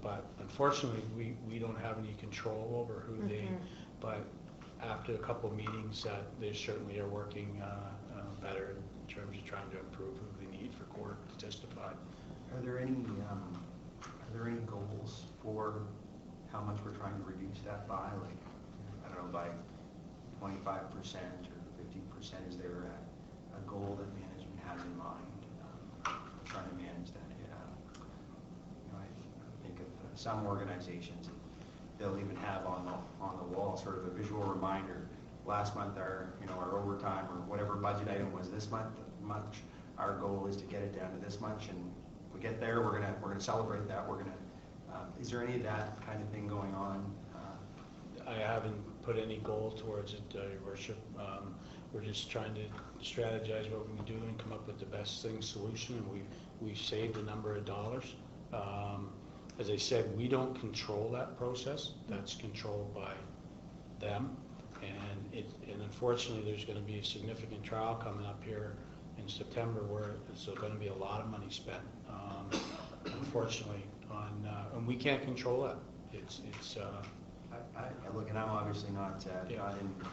[SPEAKER 4] But unfortunately, we don't have any control over who they, but after a couple of meetings, they certainly are working better in terms of trying to improve who they need for court to testify.
[SPEAKER 5] Are there any goals for how much we're trying to reduce that by? Like, I don't know, by 25% or 50%? Is there a goal that management has in mind trying to manage that? I think of some organizations, they'll even have on the wall sort of a visual reminder. Last month, our overtime or whatever budget item was this month, our goal is to get it down to this much, and if we get there, we're gonna celebrate that. Is there any of that kind of thing going on?
[SPEAKER 4] I haven't put any goal towards it, Your Worship. We're just trying to strategize what we can do and come up with the best solution, and we've saved a number of dollars. As I said, we don't control that process. That's controlled by them, and unfortunately, there's going to be a significant trial coming up here in September where there's going to be a lot of money spent. unfortunately, and we can't control that. It's
[SPEAKER 5] Look, and I'm obviously not
[SPEAKER 4] Yeah.
[SPEAKER 5] not in the, I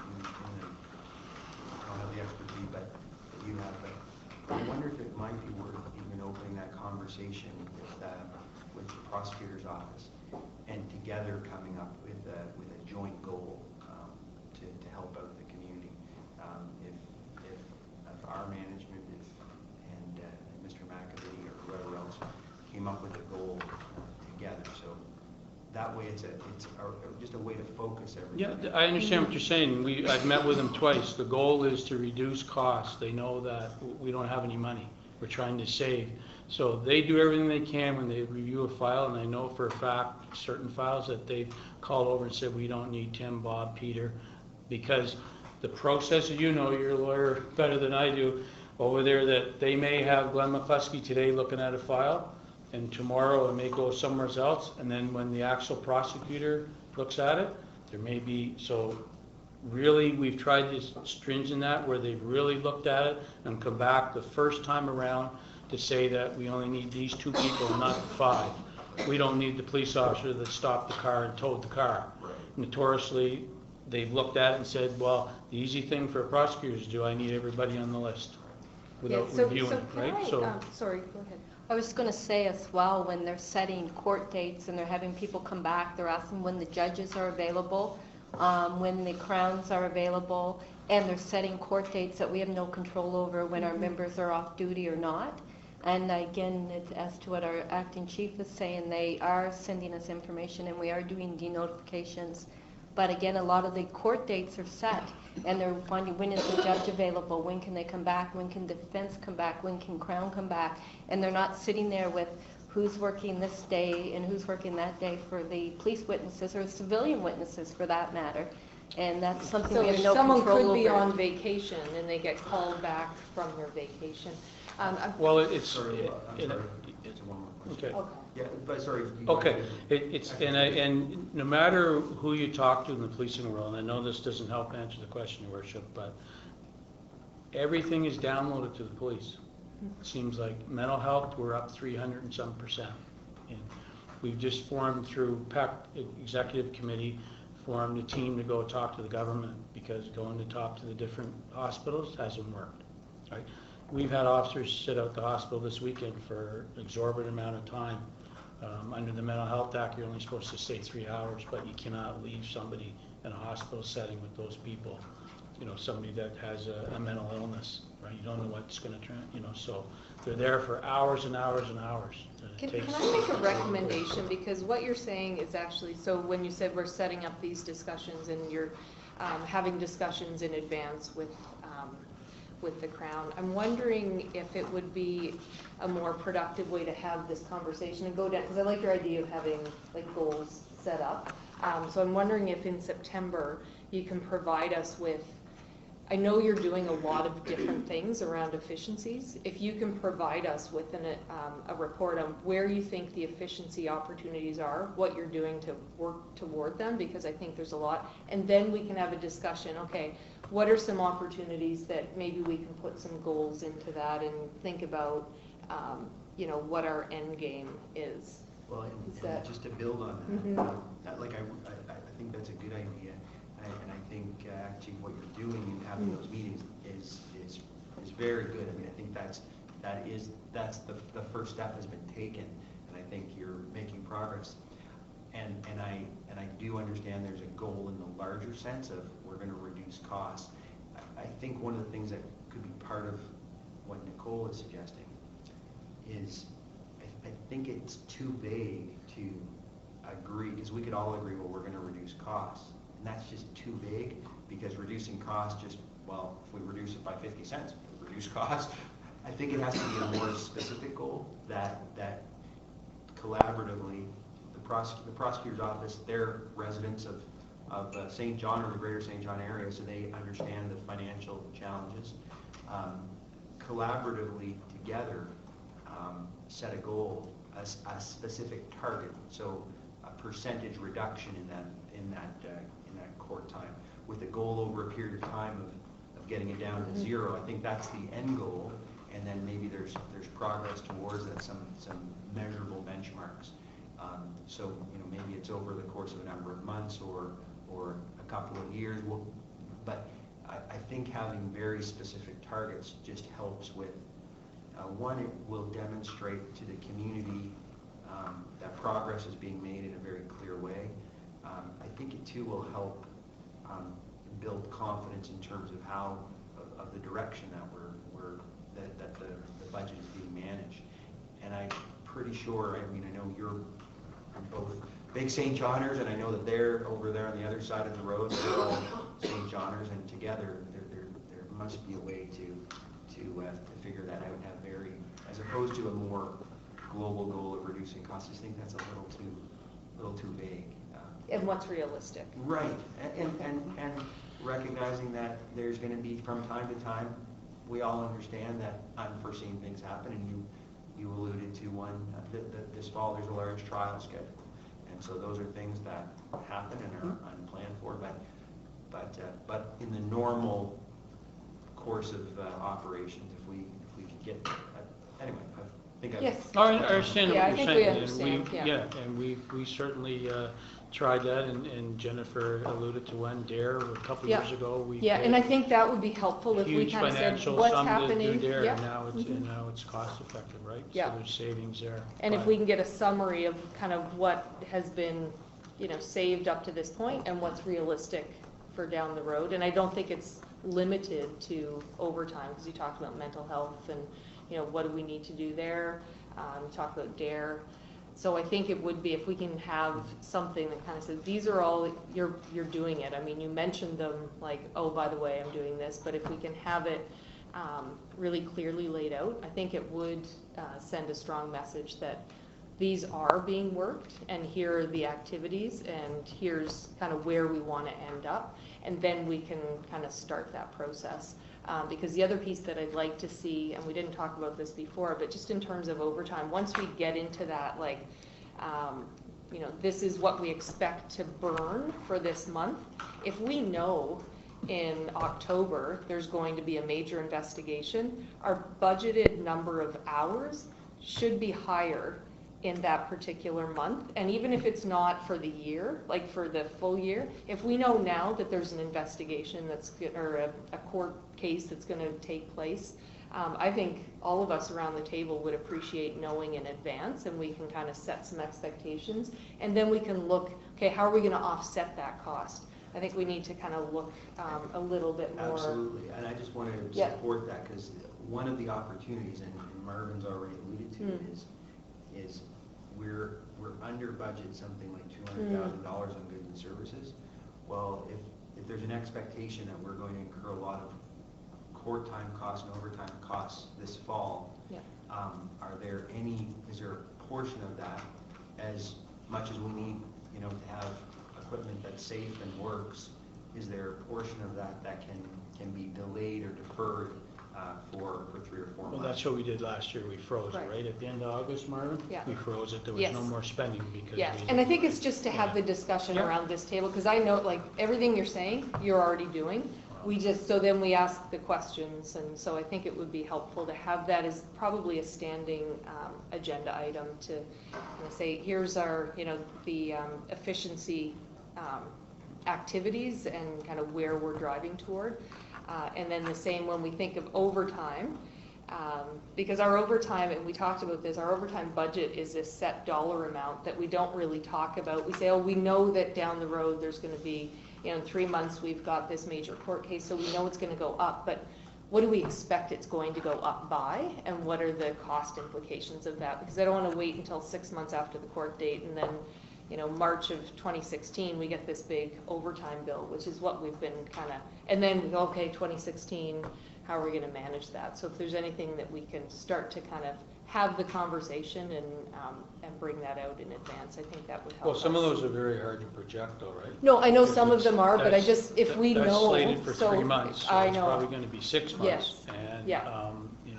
[SPEAKER 5] don't have the expertise, but you have, but I wonder if it might be worth even opening that conversation with the prosecutor's office, and together coming up with a joint goal to help out the community. If our management and Mr. McAvity or whoever else came up with a goal together, so that way it's just a way to focus everything.
[SPEAKER 4] Yeah, I understand what you're saying. I've met with them twice. The goal is to reduce costs. They know that we don't have any money. We're trying to save. So they do everything they can when they review a file, and I know for a fact certain files that they've called over and said, we don't need Tim, Bob, Peter, because the process, you know, you're a lawyer better than I do, over there, that they may have Glenn McCluskey today looking at a file, and tomorrow it may go somewhere else, and then when the actual prosecutor looks at it, there may be, so really we've tried to stringent that where they've really looked at it and come back the first time around to say that we only need these 2 people, not 5. We don't need the police officer that stopped the car and towed the car.
[SPEAKER 5] Right.
[SPEAKER 4] Notoriously, they've looked at it and said, well, the easy thing for a prosecutor is do I need everybody on the list without
[SPEAKER 1] Yeah,
[SPEAKER 4] reviewing it, right?
[SPEAKER 1] Sorry, go ahead.
[SPEAKER 8] I was going to say as well, when they're setting court dates and they're having people come back, they're asking when the judges are available, when the crowns are available, and they're setting court dates that we have no control over when our members are off duty or not. And again, it's as to what our acting chief is saying, they are sending us information and we are doing denotifications. But again, a lot of the court dates are set, and they're finding when is the judge available, when can they come back, when can defense come back, when can Crown come back, and they're not sitting there with who's working this day and who's working that day for the police witnesses or civilian witnesses for that matter. And that's something
[SPEAKER 1] So
[SPEAKER 8] we
[SPEAKER 1] if
[SPEAKER 8] have no
[SPEAKER 1] someone
[SPEAKER 8] control
[SPEAKER 1] could be
[SPEAKER 8] over.
[SPEAKER 1] on vacation and they get called back from their vacation.
[SPEAKER 4] Well, it's,
[SPEAKER 5] Sorry, I'm sorry. It's one more question.
[SPEAKER 4] okay.
[SPEAKER 5] Yeah, but sorry.
[SPEAKER 4] Okay, and no matter who you talk to in the policing world, and I know this doesn't help answer the question, Your Worship, but everything is downloaded to the police. It seems like mental health, we're up 300 and some %. And we've just formed through PEC Executive Committee, formed a team to go talk to the government, because going to talk to the different hospitals hasn't worked, right? We've had officers sit out the hospital this weekend for an exorbitant amount of time. Under the Mental Health Act, you're only supposed to stay 3 hours, but you cannot leave somebody in a hospital setting with those people. You know, somebody that has a mental illness, right? You don't know what's going to turn, you know, so they're there for hours and hours and hours.
[SPEAKER 1] Can I make a recommendation? Because what you're saying is actually, so when you said we're setting up these discussions and you're having discussions in advance with the Crown, I'm wondering if it would be a more productive way to have this conversation and go down, because I like your idea of having like goals set up. So I'm wondering if in September you can provide us with, I know you're doing a lot of different things around efficiencies. If you can provide us with a report on where you think the efficiency opportunities are, what you're doing to work toward them, because I think there's a lot. And then we can have a discussion, okay, what are some opportunities that maybe we can put some goals into that and think about, you know, what our end game is.
[SPEAKER 5] Well,
[SPEAKER 1] Is
[SPEAKER 5] and
[SPEAKER 1] that-
[SPEAKER 5] just to build on that, like I think that's a good idea, and I think actually what you're doing in having those meetings is very good. I mean, I think that's the first step has been taken, and I think you're making progress. And I do understand there's a goal in the larger sense of we're going to reduce costs. I think one of the things that could be part of what Nicole is suggesting is I think it's too vague to agree, because we could all agree, well, we're going to reduce costs. And that's just too vague, because reducing costs just, well, if we reduce it by 50 cents, we reduce costs. I think it has to be a more specific goal that collaboratively, the prosecutor's office, they're residents of St. John or the greater St. John area, so they understand the financial challenges. Collaboratively together, set a goal, a specific target, so a percentage reduction in that court time, with a goal over a period of time of getting it down to 0. I think that's the end goal, and then maybe there's progress towards that, some measurable benchmarks. So, maybe it's over the course of a number of months or a couple of years. But I think having very specific targets just helps with, one, it will demonstrate to the community that progress is being made in a very clear way. I think it too will help build confidence in terms of of the direction that the budget is being managed. And I'm pretty sure, I know you're both big St. Johners, and I know that they're over there on the other side of the road, they're all St. Johners, and together there must be a way to figure that out and have as opposed to a more global goal of reducing costs. I just think that's a little too vague.
[SPEAKER 1] And what's realistic?
[SPEAKER 5] Right, and recognizing that there's going to be, from time to time, we all understand that unforeseen things happen, and you alluded to one, this fall there's a large trial schedule. And so those are things that happen and are unplanned for, but in the normal course of operations, if we could get, anyway, I think
[SPEAKER 1] Yes.
[SPEAKER 4] I understand
[SPEAKER 1] Yeah, I
[SPEAKER 4] what you're
[SPEAKER 1] think we
[SPEAKER 4] saying.
[SPEAKER 1] understand,
[SPEAKER 4] And
[SPEAKER 1] yeah.
[SPEAKER 4] and we certainly tried that, and Jennifer alluded to one, DARE, a couple
[SPEAKER 1] Yeah.
[SPEAKER 4] years ago. We
[SPEAKER 1] Yeah,
[SPEAKER 4] did
[SPEAKER 1] and I think that would be helpful if we
[SPEAKER 4] huge
[SPEAKER 1] kind of said
[SPEAKER 4] financial
[SPEAKER 1] what's
[SPEAKER 4] sum to
[SPEAKER 1] happening.
[SPEAKER 4] do DARE,
[SPEAKER 1] Yeah.
[SPEAKER 4] and now it's cost effective, right?
[SPEAKER 1] Yeah.
[SPEAKER 4] So there's savings there.
[SPEAKER 1] And if
[SPEAKER 4] But-
[SPEAKER 1] we can get a summary of kind of what has been, saved up to this point and what's realistic for down the road. And I don't think it's limited to overtime, because you talked about mental health and, what do we need to do there? You talked about DARE. So I think it would be if we can have something that kind of says, these are all, you're doing it. I mean, you mentioned them like, oh, by the way, I'm doing this. But if we can have it really clearly laid out, I think it would send a strong message that these are being worked, and here are the activities, and here's kind of where we want to end up. And then we can kind of start that process. Because the other piece that I'd like to see, and we didn't talk about this before, but just in terms of overtime, once we get into that, this is what we expect to burn for this month. If we know in October there's going to be a major investigation, our budgeted number of hours should be higher in that particular month. And even if it's not for the year, like for the full year, if we know now that there's an investigation or a court case that's going to take place, I think all of us around the table would appreciate knowing in advance, and we can kind of set some expectations, and then we can look, okay, how are we going to offset that cost? I think we need to kind of look a little bit more.
[SPEAKER 5] Absolutely, and I just wanted to support that, because one of the opportunities, and Marvin's already alluded to it, is we're under budget something like $200,000 on goods and services. Well, if there's an expectation that we're going to incur a lot of court time costs and overtime costs this fall, is there a portion of that, as much as we need, to have equipment that's safe and works, is there a portion of that can be delayed or deferred for 3 or 4 months?
[SPEAKER 4] Well, that's what we did last year. We froze it, right? At the end of August, Marvin?
[SPEAKER 1] Yeah.
[SPEAKER 4] We froze it. There was no more spending because
[SPEAKER 1] Yes,
[SPEAKER 4] we
[SPEAKER 1] and I think
[SPEAKER 4] didn't-
[SPEAKER 1] it's just to have the discussion
[SPEAKER 4] Yeah.
[SPEAKER 1] around this table, because I know, everything you're saying, you're already doing. So then we ask the questions, and so I think it would be helpful to have that as probably a standing agenda item to say, here's our, the efficiency activities and kind of where we're driving toward. And then the same when we think of overtime, because our overtime, and we talked about this, our overtime budget is a set dollar amount that we don't really talk about. We say, oh, we know that down the road there's going to be, in 3 months we've got this major court case, so we know it's going to go up, but what do we expect it's going to go up by, and what are the cost implications of that? Because I don't want to wait until 6 months after the court date, and then March of 2016, we get this big overtime bill, which is what we've been kind of, and then, okay, 2016, how are we going to manage that? So if there's anything that we can start to kind of have the conversation and bring that out in advance, I think that would help.
[SPEAKER 4] Well, some of
[SPEAKER 1] us.
[SPEAKER 4] those are very hard to project though, right?
[SPEAKER 1] No, I know
[SPEAKER 4] Because
[SPEAKER 1] some of them are, but I
[SPEAKER 4] that's-
[SPEAKER 1] just, if we know.
[SPEAKER 4] That's slated for
[SPEAKER 1] so
[SPEAKER 4] 3 months, so
[SPEAKER 1] I
[SPEAKER 4] it's
[SPEAKER 1] know.
[SPEAKER 4] probably going to be 6 months.
[SPEAKER 1] Yes.
[SPEAKER 4] And,
[SPEAKER 1] Yeah.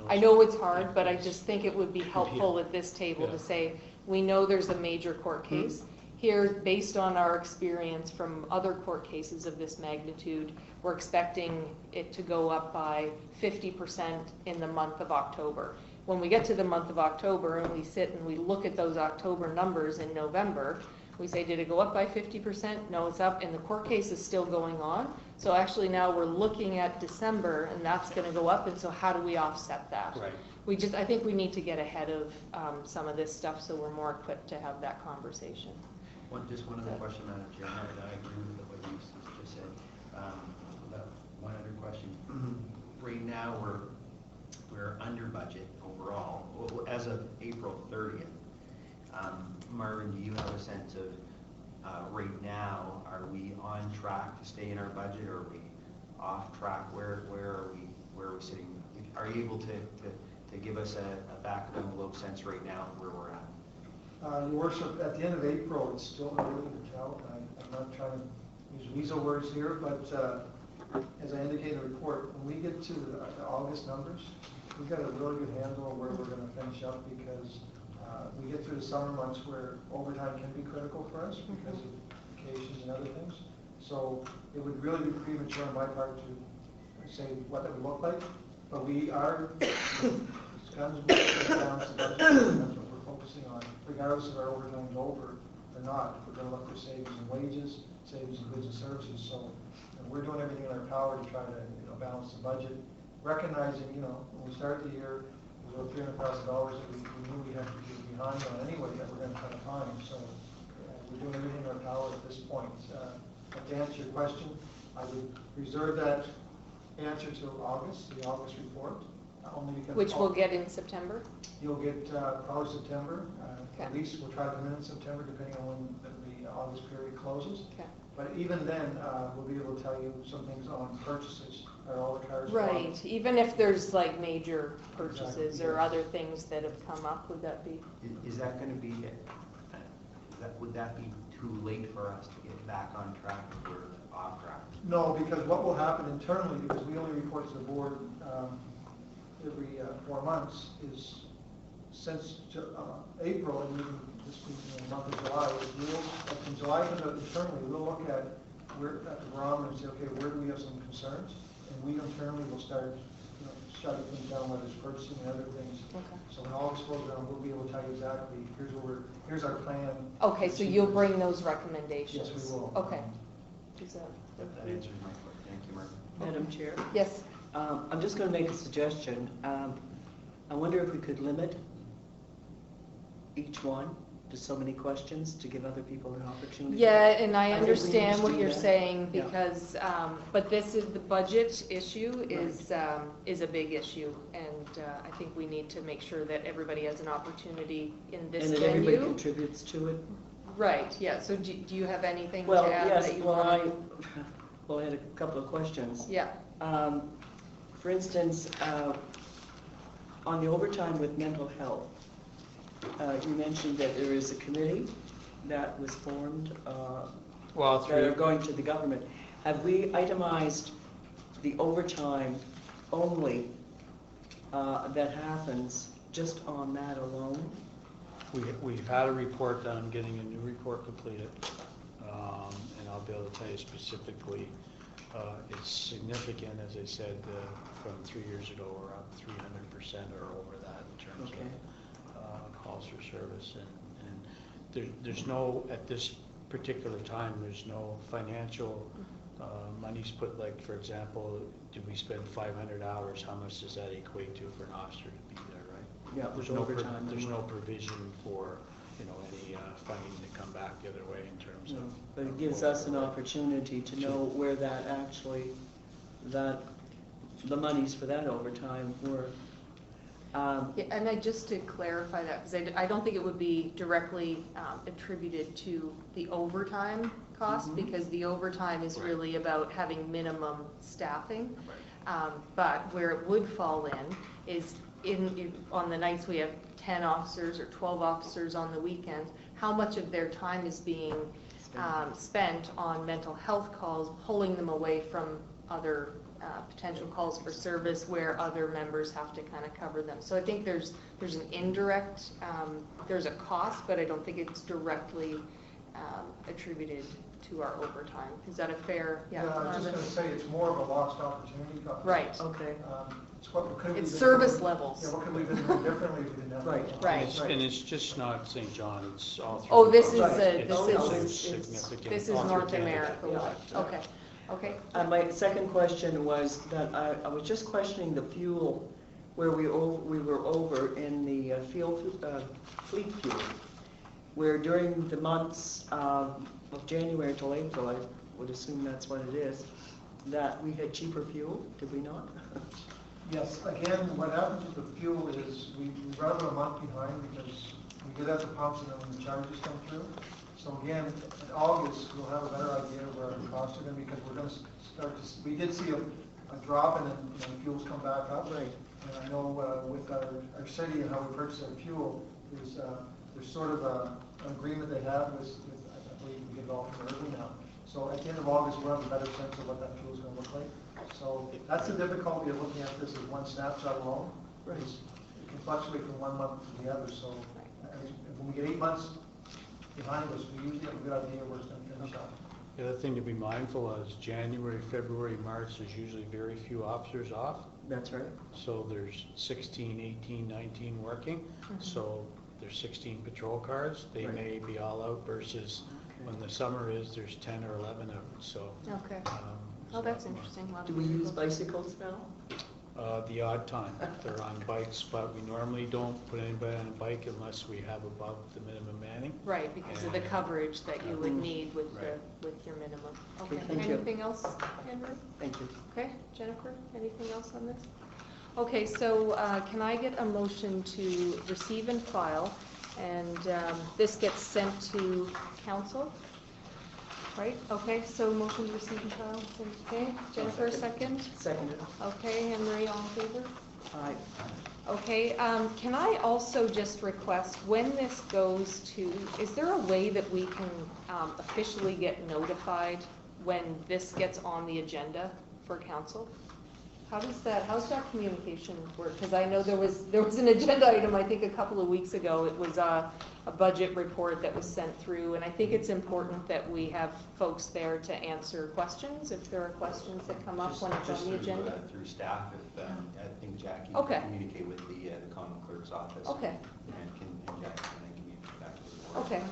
[SPEAKER 1] I
[SPEAKER 4] it's-
[SPEAKER 1] know it's hard, but I just think it would be helpful at this table
[SPEAKER 4] Yeah.
[SPEAKER 1] to say, we know there's a major court case. here, based on our experience from other court cases of this magnitude, we're expecting it to go up by 50% in the month of October. When we get to the month of October and we sit and we look at those October numbers in November, we say, did it go up by 50%? No, it's up, and the court case is still going on. So actually now we're looking at December, and that's going to go up, and so how do we offset that?
[SPEAKER 4] Right.
[SPEAKER 1] I think we need to get ahead of some of this stuff so we're more equipped to have that conversation.
[SPEAKER 5] Just one other question, Madam Chair. I agree with what you just said. One other question. Right now, we're under budget overall as of April 30th. Marvin, do you have a sense of right now, are we on track to stay in our budget, or are we off track? Where are we sitting? Are you able to give us a back of envelope sense right now of where we're at?
[SPEAKER 7] Your Worship, at the end of April, it's still early to tell. I'm not trying to use weasel words here, but as I indicated in the report, when we get to the August numbers, we've got a really good handle on where we're going to finish up, because we get through the summer months where overtime can be critical for us because of vacations and other things. So it would really be premature on my part to say what that would look like, but we are, as guns balance the budget, that's what we're focusing on, regardless of our overtime's over or not. We're going to look for savings in wages, savings in goods and services. So we're doing everything in our power to try to balance the budget, recognizing, when we start the year, there's about $300,000 that we knew we had to be behind on anyway that we're going to cut time. So we're doing everything in our power at this point. But to answer your question, I would reserve that answer to August, the August report. Only because
[SPEAKER 1] Which we'll get in September?
[SPEAKER 7] You'll get probably September.
[SPEAKER 1] Okay.
[SPEAKER 7] At least we'll try to come in September, depending on when the August period closes.
[SPEAKER 1] Okay.
[SPEAKER 7] But even then, we'll be able to tell you some things on purchases. Are all the cars
[SPEAKER 1] Right,
[SPEAKER 7] bought?
[SPEAKER 1] even if there's like major purchases
[SPEAKER 7] Exactly,
[SPEAKER 1] or
[SPEAKER 7] yes.
[SPEAKER 1] other things that have come up, would that be?
[SPEAKER 5] Is that going to be, would that be too late for us to get back on track if we're off track?
[SPEAKER 7] No, because what will happen internally, because we only report to the board every 4 months, is since April, and even this week in the month of July, in July internally, we'll look at the barometer and say, okay, where do we have some concerns? And we internally will start shutting things down, whether it's purchasing and other things.
[SPEAKER 1] Okay.
[SPEAKER 7] So when August goes around, we'll be able to tell you exactly, here's our plan.
[SPEAKER 1] Okay, so you'll bring those recommendations?
[SPEAKER 7] Yes, we will.
[SPEAKER 1] Okay. Is that?
[SPEAKER 5] That answers my question. Thank you, Mark.
[SPEAKER 3] Madam Chair,
[SPEAKER 1] Yes.
[SPEAKER 3] I'm just going to make a suggestion. I wonder if we could limit each one to so many questions to give other people an opportunity.
[SPEAKER 1] Yeah, and I
[SPEAKER 3] I think we
[SPEAKER 1] understand what
[SPEAKER 3] understand
[SPEAKER 1] you're
[SPEAKER 3] that.
[SPEAKER 1] saying,
[SPEAKER 3] Yeah.
[SPEAKER 1] because, but this is, the budget issue is a big issue, and I think we need to make sure that everybody has an opportunity in this
[SPEAKER 3] And that everybody
[SPEAKER 1] venue.
[SPEAKER 3] contributes to it.
[SPEAKER 1] Right, yeah, so do you have anything to
[SPEAKER 3] Well,
[SPEAKER 1] add
[SPEAKER 3] yes,
[SPEAKER 1] that you
[SPEAKER 3] well,
[SPEAKER 1] want?
[SPEAKER 3] I had a couple of questions.
[SPEAKER 1] Yeah,
[SPEAKER 3] For instance, on the overtime with mental health, you mentioned that there is a committee that was formed
[SPEAKER 4] Well,
[SPEAKER 3] that are going to the government. Have we itemized the overtime only that happens just on that alone?
[SPEAKER 4] we've had a report done, getting a new report completed, and I'll be able to tell you specifically, it's significant, as I said, from 3 years ago, we're up 300% or over that in terms
[SPEAKER 3] Okay.
[SPEAKER 4] of calls for service, and there's no, at this particular time, there's no financial monies put, like, for example, did we spend 500 hours, how much does that equate to for an officer to be there, right?
[SPEAKER 3] Yeah,
[SPEAKER 4] There's
[SPEAKER 3] with
[SPEAKER 4] no,
[SPEAKER 3] overtime.
[SPEAKER 4] there's no provision for, any funding to come back the other way in terms
[SPEAKER 3] No,
[SPEAKER 4] of.
[SPEAKER 3] but it gives us an opportunity to know where that actually, the monies for that overtime were.
[SPEAKER 1] yeah, and just to clarify that, because I don't think it would be directly attributed to the overtime cost,
[SPEAKER 3] Mhm.
[SPEAKER 1] because the overtime is
[SPEAKER 2] Right.
[SPEAKER 1] really about having minimum staffing. But where it would fall in is on the nights we have 10 officers or 12 officers on the weekends, how much of their time is being spent on mental health calls, pulling them away from other potential calls for service where other members have to kind of cover them. So I think there's an indirect, there's a cost, but I don't think it's directly attributed to our overtime. Is that a fair?
[SPEAKER 7] Yeah, I was just
[SPEAKER 1] Marvin?
[SPEAKER 7] gonna say, it's more of a lost opportunity. cost.
[SPEAKER 1] Right.
[SPEAKER 3] Okay,
[SPEAKER 7] It's what could we
[SPEAKER 1] It's
[SPEAKER 7] do-
[SPEAKER 1] service levels.
[SPEAKER 7] Yeah, what could we have done differently if we didn't have?
[SPEAKER 3] Right,
[SPEAKER 7] that?
[SPEAKER 1] right.
[SPEAKER 4] And it's just not St. John, it's all through.
[SPEAKER 1] Oh,
[SPEAKER 4] the
[SPEAKER 1] this is
[SPEAKER 4] province.
[SPEAKER 1] a-
[SPEAKER 4] It's
[SPEAKER 1] this
[SPEAKER 4] also
[SPEAKER 3] is-
[SPEAKER 4] significant
[SPEAKER 1] This is
[SPEAKER 4] all through
[SPEAKER 1] North
[SPEAKER 4] Canada.
[SPEAKER 1] America.
[SPEAKER 3] Yeah.
[SPEAKER 1] Okay, okay.
[SPEAKER 3] My second question was that I was just questioning the fuel where we were over in the fleet fuel, where during the months of January till April, I would assume that's what it is, that we had cheaper fuel, did we not?
[SPEAKER 7] Yes, again, what happens with the fuel is we run a month behind because we get at the pumps and then when the charges come through. So again, in August, we'll have a better idea of where our costs are going to be because we're going to start to, we did see a drop and then fuels come back up.
[SPEAKER 3] Right.
[SPEAKER 7] And I know with our city and how we purchase our fuel, there's sort of an agreement they have with I believe we get it all from Irving now. So at the end of August, we'll have a better sense of what that fuel is going to look like. So that's the difficulty of looking at this as one snapshot alone.
[SPEAKER 3] Right.
[SPEAKER 7] It can fluctuate from one month to the other. So when we get 8 months behind us, we usually have a good idea where it's going to finish up.
[SPEAKER 4] The other thing to be mindful of is January, February, March, there's usually very few officers off.
[SPEAKER 3] That's right.
[SPEAKER 4] So there's 16, 18, 19 working. So there's 16 patrol cars. They
[SPEAKER 3] Right.
[SPEAKER 4] may be all out versus when the summer is, there's 10 or 11 out. So.
[SPEAKER 1] Okay.
[SPEAKER 4] so
[SPEAKER 1] Oh, that's
[SPEAKER 4] that-
[SPEAKER 1] interesting. A lot
[SPEAKER 3] Do
[SPEAKER 1] of
[SPEAKER 3] we use
[SPEAKER 1] people-
[SPEAKER 3] bicycles now?
[SPEAKER 4] The odd time, they're on bikes, but we normally don't put anybody on a bike unless we have above the minimum manning.
[SPEAKER 1] Right, because of the coverage that you would need with
[SPEAKER 4] Right.
[SPEAKER 1] with your minimum.
[SPEAKER 3] Okay,
[SPEAKER 1] Okay,
[SPEAKER 3] thank you.
[SPEAKER 1] anything else, Andrew?
[SPEAKER 3] Thank you.
[SPEAKER 1] Okay, Jennifer, anything else on this? Okay, so can I get a motion to receive and file, and this gets sent to council? Right, okay, so motion to receive and file, okay, Jennifer, second?
[SPEAKER 3] Seconded.
[SPEAKER 1] Okay, and Marie, all in favor?
[SPEAKER 3] Aye.
[SPEAKER 1] Okay, can I also just request, when this goes to, is there a way that we can officially get notified when this gets on the agenda for council? How's that communication work? Because I know there was an agenda item, I think a couple of weeks ago, it was a budget report that was sent through, and I think it's important that we have folks there to answer questions, if there are questions that come up when it's on the agenda.
[SPEAKER 5] Through staff, if, I think Jackie
[SPEAKER 1] Okay.
[SPEAKER 5] can communicate with the common clerk's office.
[SPEAKER 1] Okay.
[SPEAKER 5] And Jackie can then communicate back to the board.
[SPEAKER 1] Okay.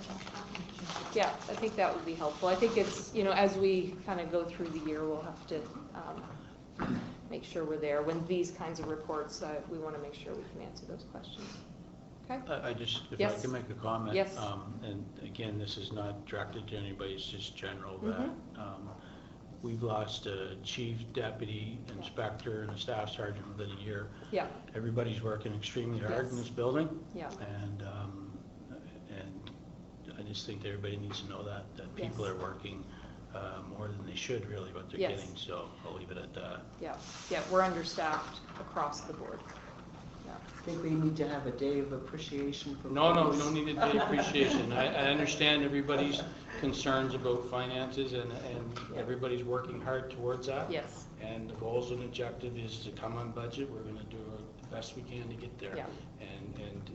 [SPEAKER 1] Yeah, I think that would be helpful. I think it's, as we kind of go through the year, we'll have to make sure we're there. When these kinds of reports, we want to make sure we can answer those questions. Okay?
[SPEAKER 4] I just, if I
[SPEAKER 1] Yes.
[SPEAKER 4] can make a comment.
[SPEAKER 1] Yes.
[SPEAKER 4] And again, this is not directed to anybody, it's just general that
[SPEAKER 1] Mm-hmm.
[SPEAKER 4] we've lost a chief, deputy, inspector, and a staff sergeant within a year.
[SPEAKER 1] Yeah,
[SPEAKER 4] Everybody's working extremely hard in
[SPEAKER 1] Yes.
[SPEAKER 4] this building.
[SPEAKER 1] yeah.
[SPEAKER 4] And I just think everybody needs to know that people
[SPEAKER 1] Yes.
[SPEAKER 4] are working more than they should really, what they're
[SPEAKER 1] Yes.
[SPEAKER 4] getting. So I'll leave it at that.
[SPEAKER 1] Yeah, yeah, we're understaffed across the board. Yeah.
[SPEAKER 3] I think we need to have a day of appreciation for.
[SPEAKER 4] No, we
[SPEAKER 3] police.
[SPEAKER 4] don't need a day appreciation. I understand everybody's concerns about finances and
[SPEAKER 1] Yeah.
[SPEAKER 4] everybody's working hard towards that.
[SPEAKER 1] Yes,
[SPEAKER 4] And the goals and objective is to come on budget. We're gonna do the best we can to get there.
[SPEAKER 1] Yeah.
[SPEAKER 4] And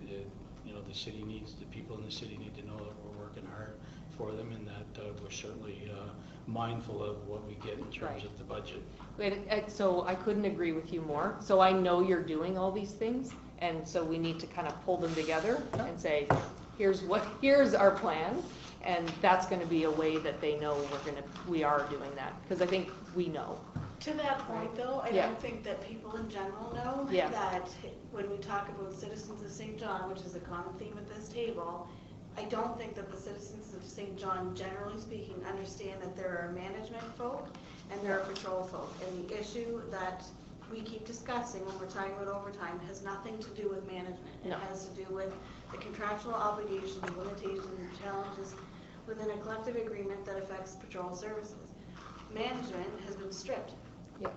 [SPEAKER 4] the city the people in the city need to know that we're working hard for them and that we're certainly mindful of what we get in terms
[SPEAKER 1] Right.
[SPEAKER 4] of the budget.
[SPEAKER 1] so I couldn't agree with you more. So I know you're doing all these things, and so we need to kind of pull them together and say, here's our plan, and that's gonna be a way that they know we are doing that, because I think we know.
[SPEAKER 6] To that point, though, I
[SPEAKER 1] Yeah.
[SPEAKER 6] don't think that people in general know
[SPEAKER 1] Yeah.
[SPEAKER 6] that when we talk about citizens of St. John, which is a common theme at this table, I don't think that the citizens of St. John, generally speaking, understand that there are management folk and there are patrol folk. And the issue that we keep discussing when we're talking about overtime has nothing to do with management. It
[SPEAKER 1] No.
[SPEAKER 6] has to do with the contractual obligations, limitations, and challenges within a collective agreement that affects patrol services. Management has been stripped.
[SPEAKER 1] Yeah.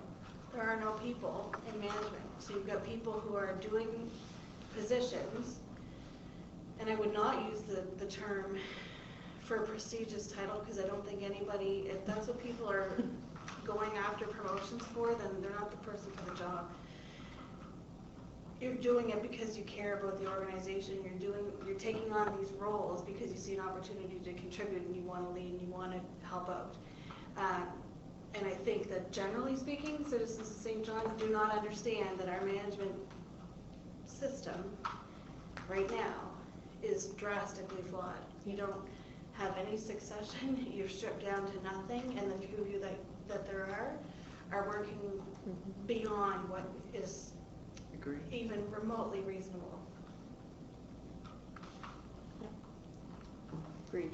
[SPEAKER 6] There are no people in management. So you've got people who are doing positions, and I would not use the term for a prestigious title, because I don't think anybody, if that's what people are going after promotions for, then they're not the person for the job. you're doing it because you care about the organization, you're taking on these roles because you see an opportunity to contribute and you want to lead and you want to help out. And I think that generally speaking, citizens of St. John do not understand that our management system right now is drastically flawed. You don't have any succession, you're stripped down to nothing, and the few of you that there are working beyond what is even remotely reasonable.
[SPEAKER 1] Agreed.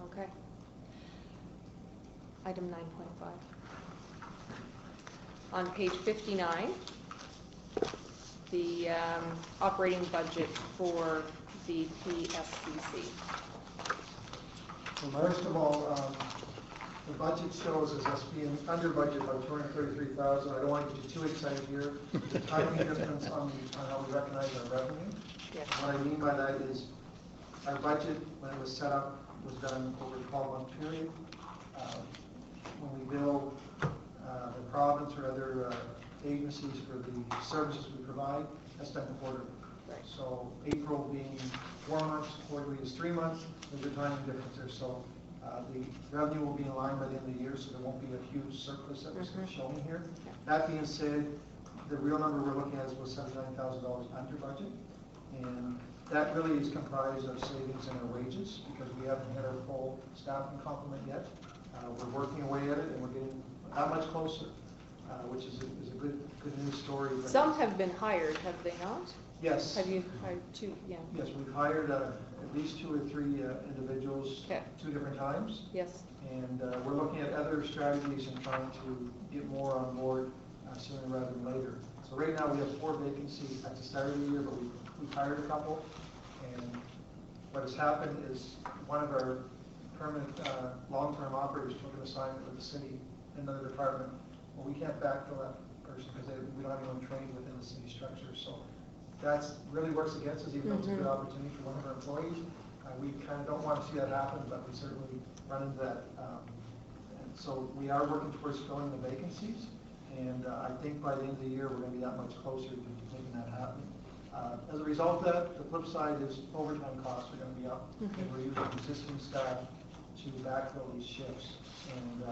[SPEAKER 1] Okay. Item 9.5. On page 59, the operating budget for the PSCC.
[SPEAKER 7] Well, first of all, the budget shows us being under budget by 233,000. I don't want to get too excited here. The timing difference on how we recognize our revenue.
[SPEAKER 1] Yes.
[SPEAKER 7] What I mean by that is our budget, when it was set up, was done over a 12-month period. When we bill the province or other agencies for the services we provide, that's done quarterly.
[SPEAKER 1] Right.
[SPEAKER 7] So April being 4 months, quarterly is 3 months, there's a timing difference there. So the revenue will be in line by the end of the year, so there won't be a huge surplus that was showing here. That being said, the real number we're looking at was $79,000 under budget, and that really is comprised of savings in our wages because we haven't hit our full staffing complement yet. We're working away at it, and we're getting that much closer, which is a good news story.
[SPEAKER 1] Some have been hired, have they not?
[SPEAKER 7] Yes.
[SPEAKER 1] Have you hired two? Yeah.
[SPEAKER 7] Yes, we've hired at least 2 or 3 individuals 2 different times.
[SPEAKER 1] Yes.
[SPEAKER 7] And we're looking at other strategies and trying to get more on board sooner rather than later. So right now we have 4 vacancies at the start of the year, but we've hired a couple. And what has happened is one of our permanent long-term operators took an assignment with the city in another department. Well, we can't backfill that person because we don't have anyone trained within the city structure. So that really works against us, even though it's a good opportunity for one of our employees. We kind of don't want to see that happen, but we certainly run into that. And so we are working towards filling the vacancies, and I think by the end of the year, we're going to be that much closer to making that happen. As a result of that, the flip side is overtime costs are going to be up, and we're using existing staff to backfill these shifts. And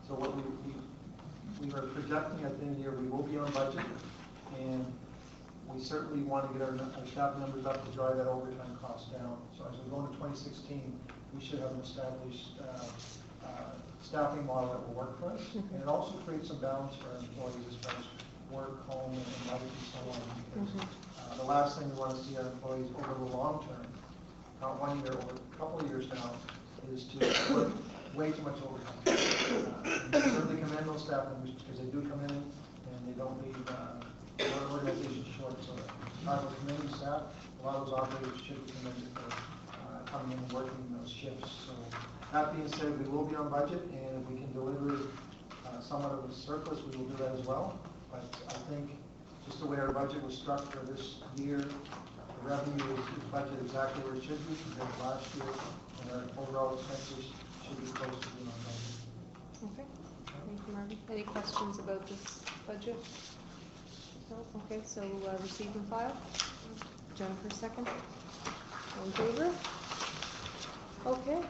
[SPEAKER 7] so what we are projecting at the end of the year, we will be on budget, and we certainly want to get our staff numbers up to drive that overtime cost down. So as we go into 2016, we should have an established staffing model that will work for us. And it also creates some balance for our employees as far as work, home, and life and so on. Because the last thing we want to see our employees over the long term, not 1 year, over a couple of years now, is to work way too much overtime. Certainly commend those staff members because they do come in and they don't leave our organization short. So I would commend the staff. A lot of those operators should be commended for coming in and working those shifts. So that being said, we will be on budget, and if we can deliver somewhat of a surplus, we will do that as well. But I think just the way our budget was struck for this year, the revenue is budgeted exactly where it should be compared to last year, and our overall expenses should be close to being on budget.
[SPEAKER 1] Okay. Thank you, Marvin. Any questions about this budget? No? Okay, so receive and file. Jennifer, second. All in favor? Okay.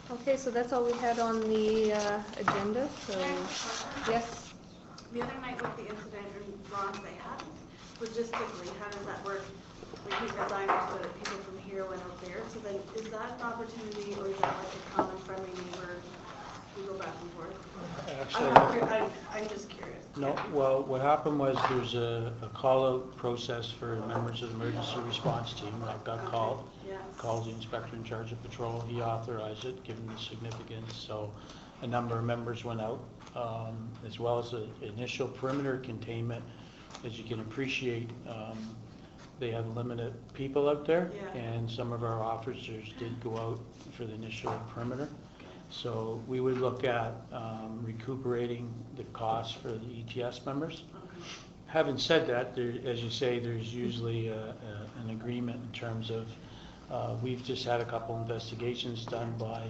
[SPEAKER 1] Okay, so that's all we had on the agenda. So, yes.
[SPEAKER 6] The other night with the incident in Ron they had, logistically, how does that work? Like, because I understood it, people from here went out there. So then, is that an opportunity, or is that like a common friendly neighbor? We go back and forth.
[SPEAKER 4] Actually,
[SPEAKER 6] I'm just curious.
[SPEAKER 4] no, well, what happened was there's a call-out process for members of the emergency response team that got called.
[SPEAKER 6] Yes.
[SPEAKER 4] Called the inspector in charge of patrol. He authorized it, given the significance. So a number of members went out, as well as the initial perimeter containment. As you can appreciate, they have limited people out there, and some of our officers did go out for the initial perimeter. So we would look at recuperating the costs for the ETS members. Having said that, there, as you say, there's usually an agreement in terms of we've just had a couple investigations done by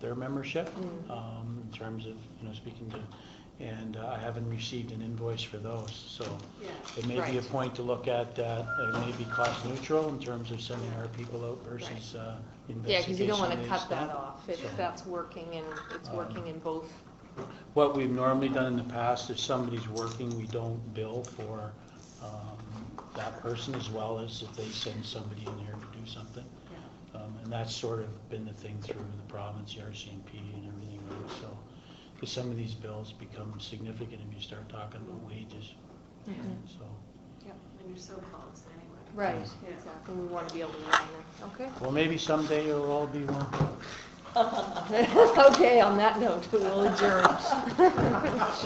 [SPEAKER 4] their membership in terms of speaking to and I haven't received an invoice for those, so
[SPEAKER 6] Yeah.
[SPEAKER 4] it may be a
[SPEAKER 1] Right.
[SPEAKER 4] point to look at that. It may be cost neutral in terms of sending our people out versus investigation.
[SPEAKER 1] Yeah, because you don't want to
[SPEAKER 4] to
[SPEAKER 1] cut that
[SPEAKER 4] extent.
[SPEAKER 1] off if
[SPEAKER 4] So,
[SPEAKER 1] that's working and it's working in both.
[SPEAKER 4] What we've normally done in the past, if somebody's working, we don't bill for that person as well as if they send somebody in here to do something. And that's sort of been the thing through the province, the RCMP and everything, right? So, because some of these bills become significant if you start talking about wages, so.
[SPEAKER 6] And you're so close anyway.
[SPEAKER 1] Right,
[SPEAKER 6] Yeah.
[SPEAKER 1] exactly. We want to be able to run it. Okay.
[SPEAKER 4] Well, maybe someday it'll all be one.
[SPEAKER 1] Okay, on that note, we'll adjourn.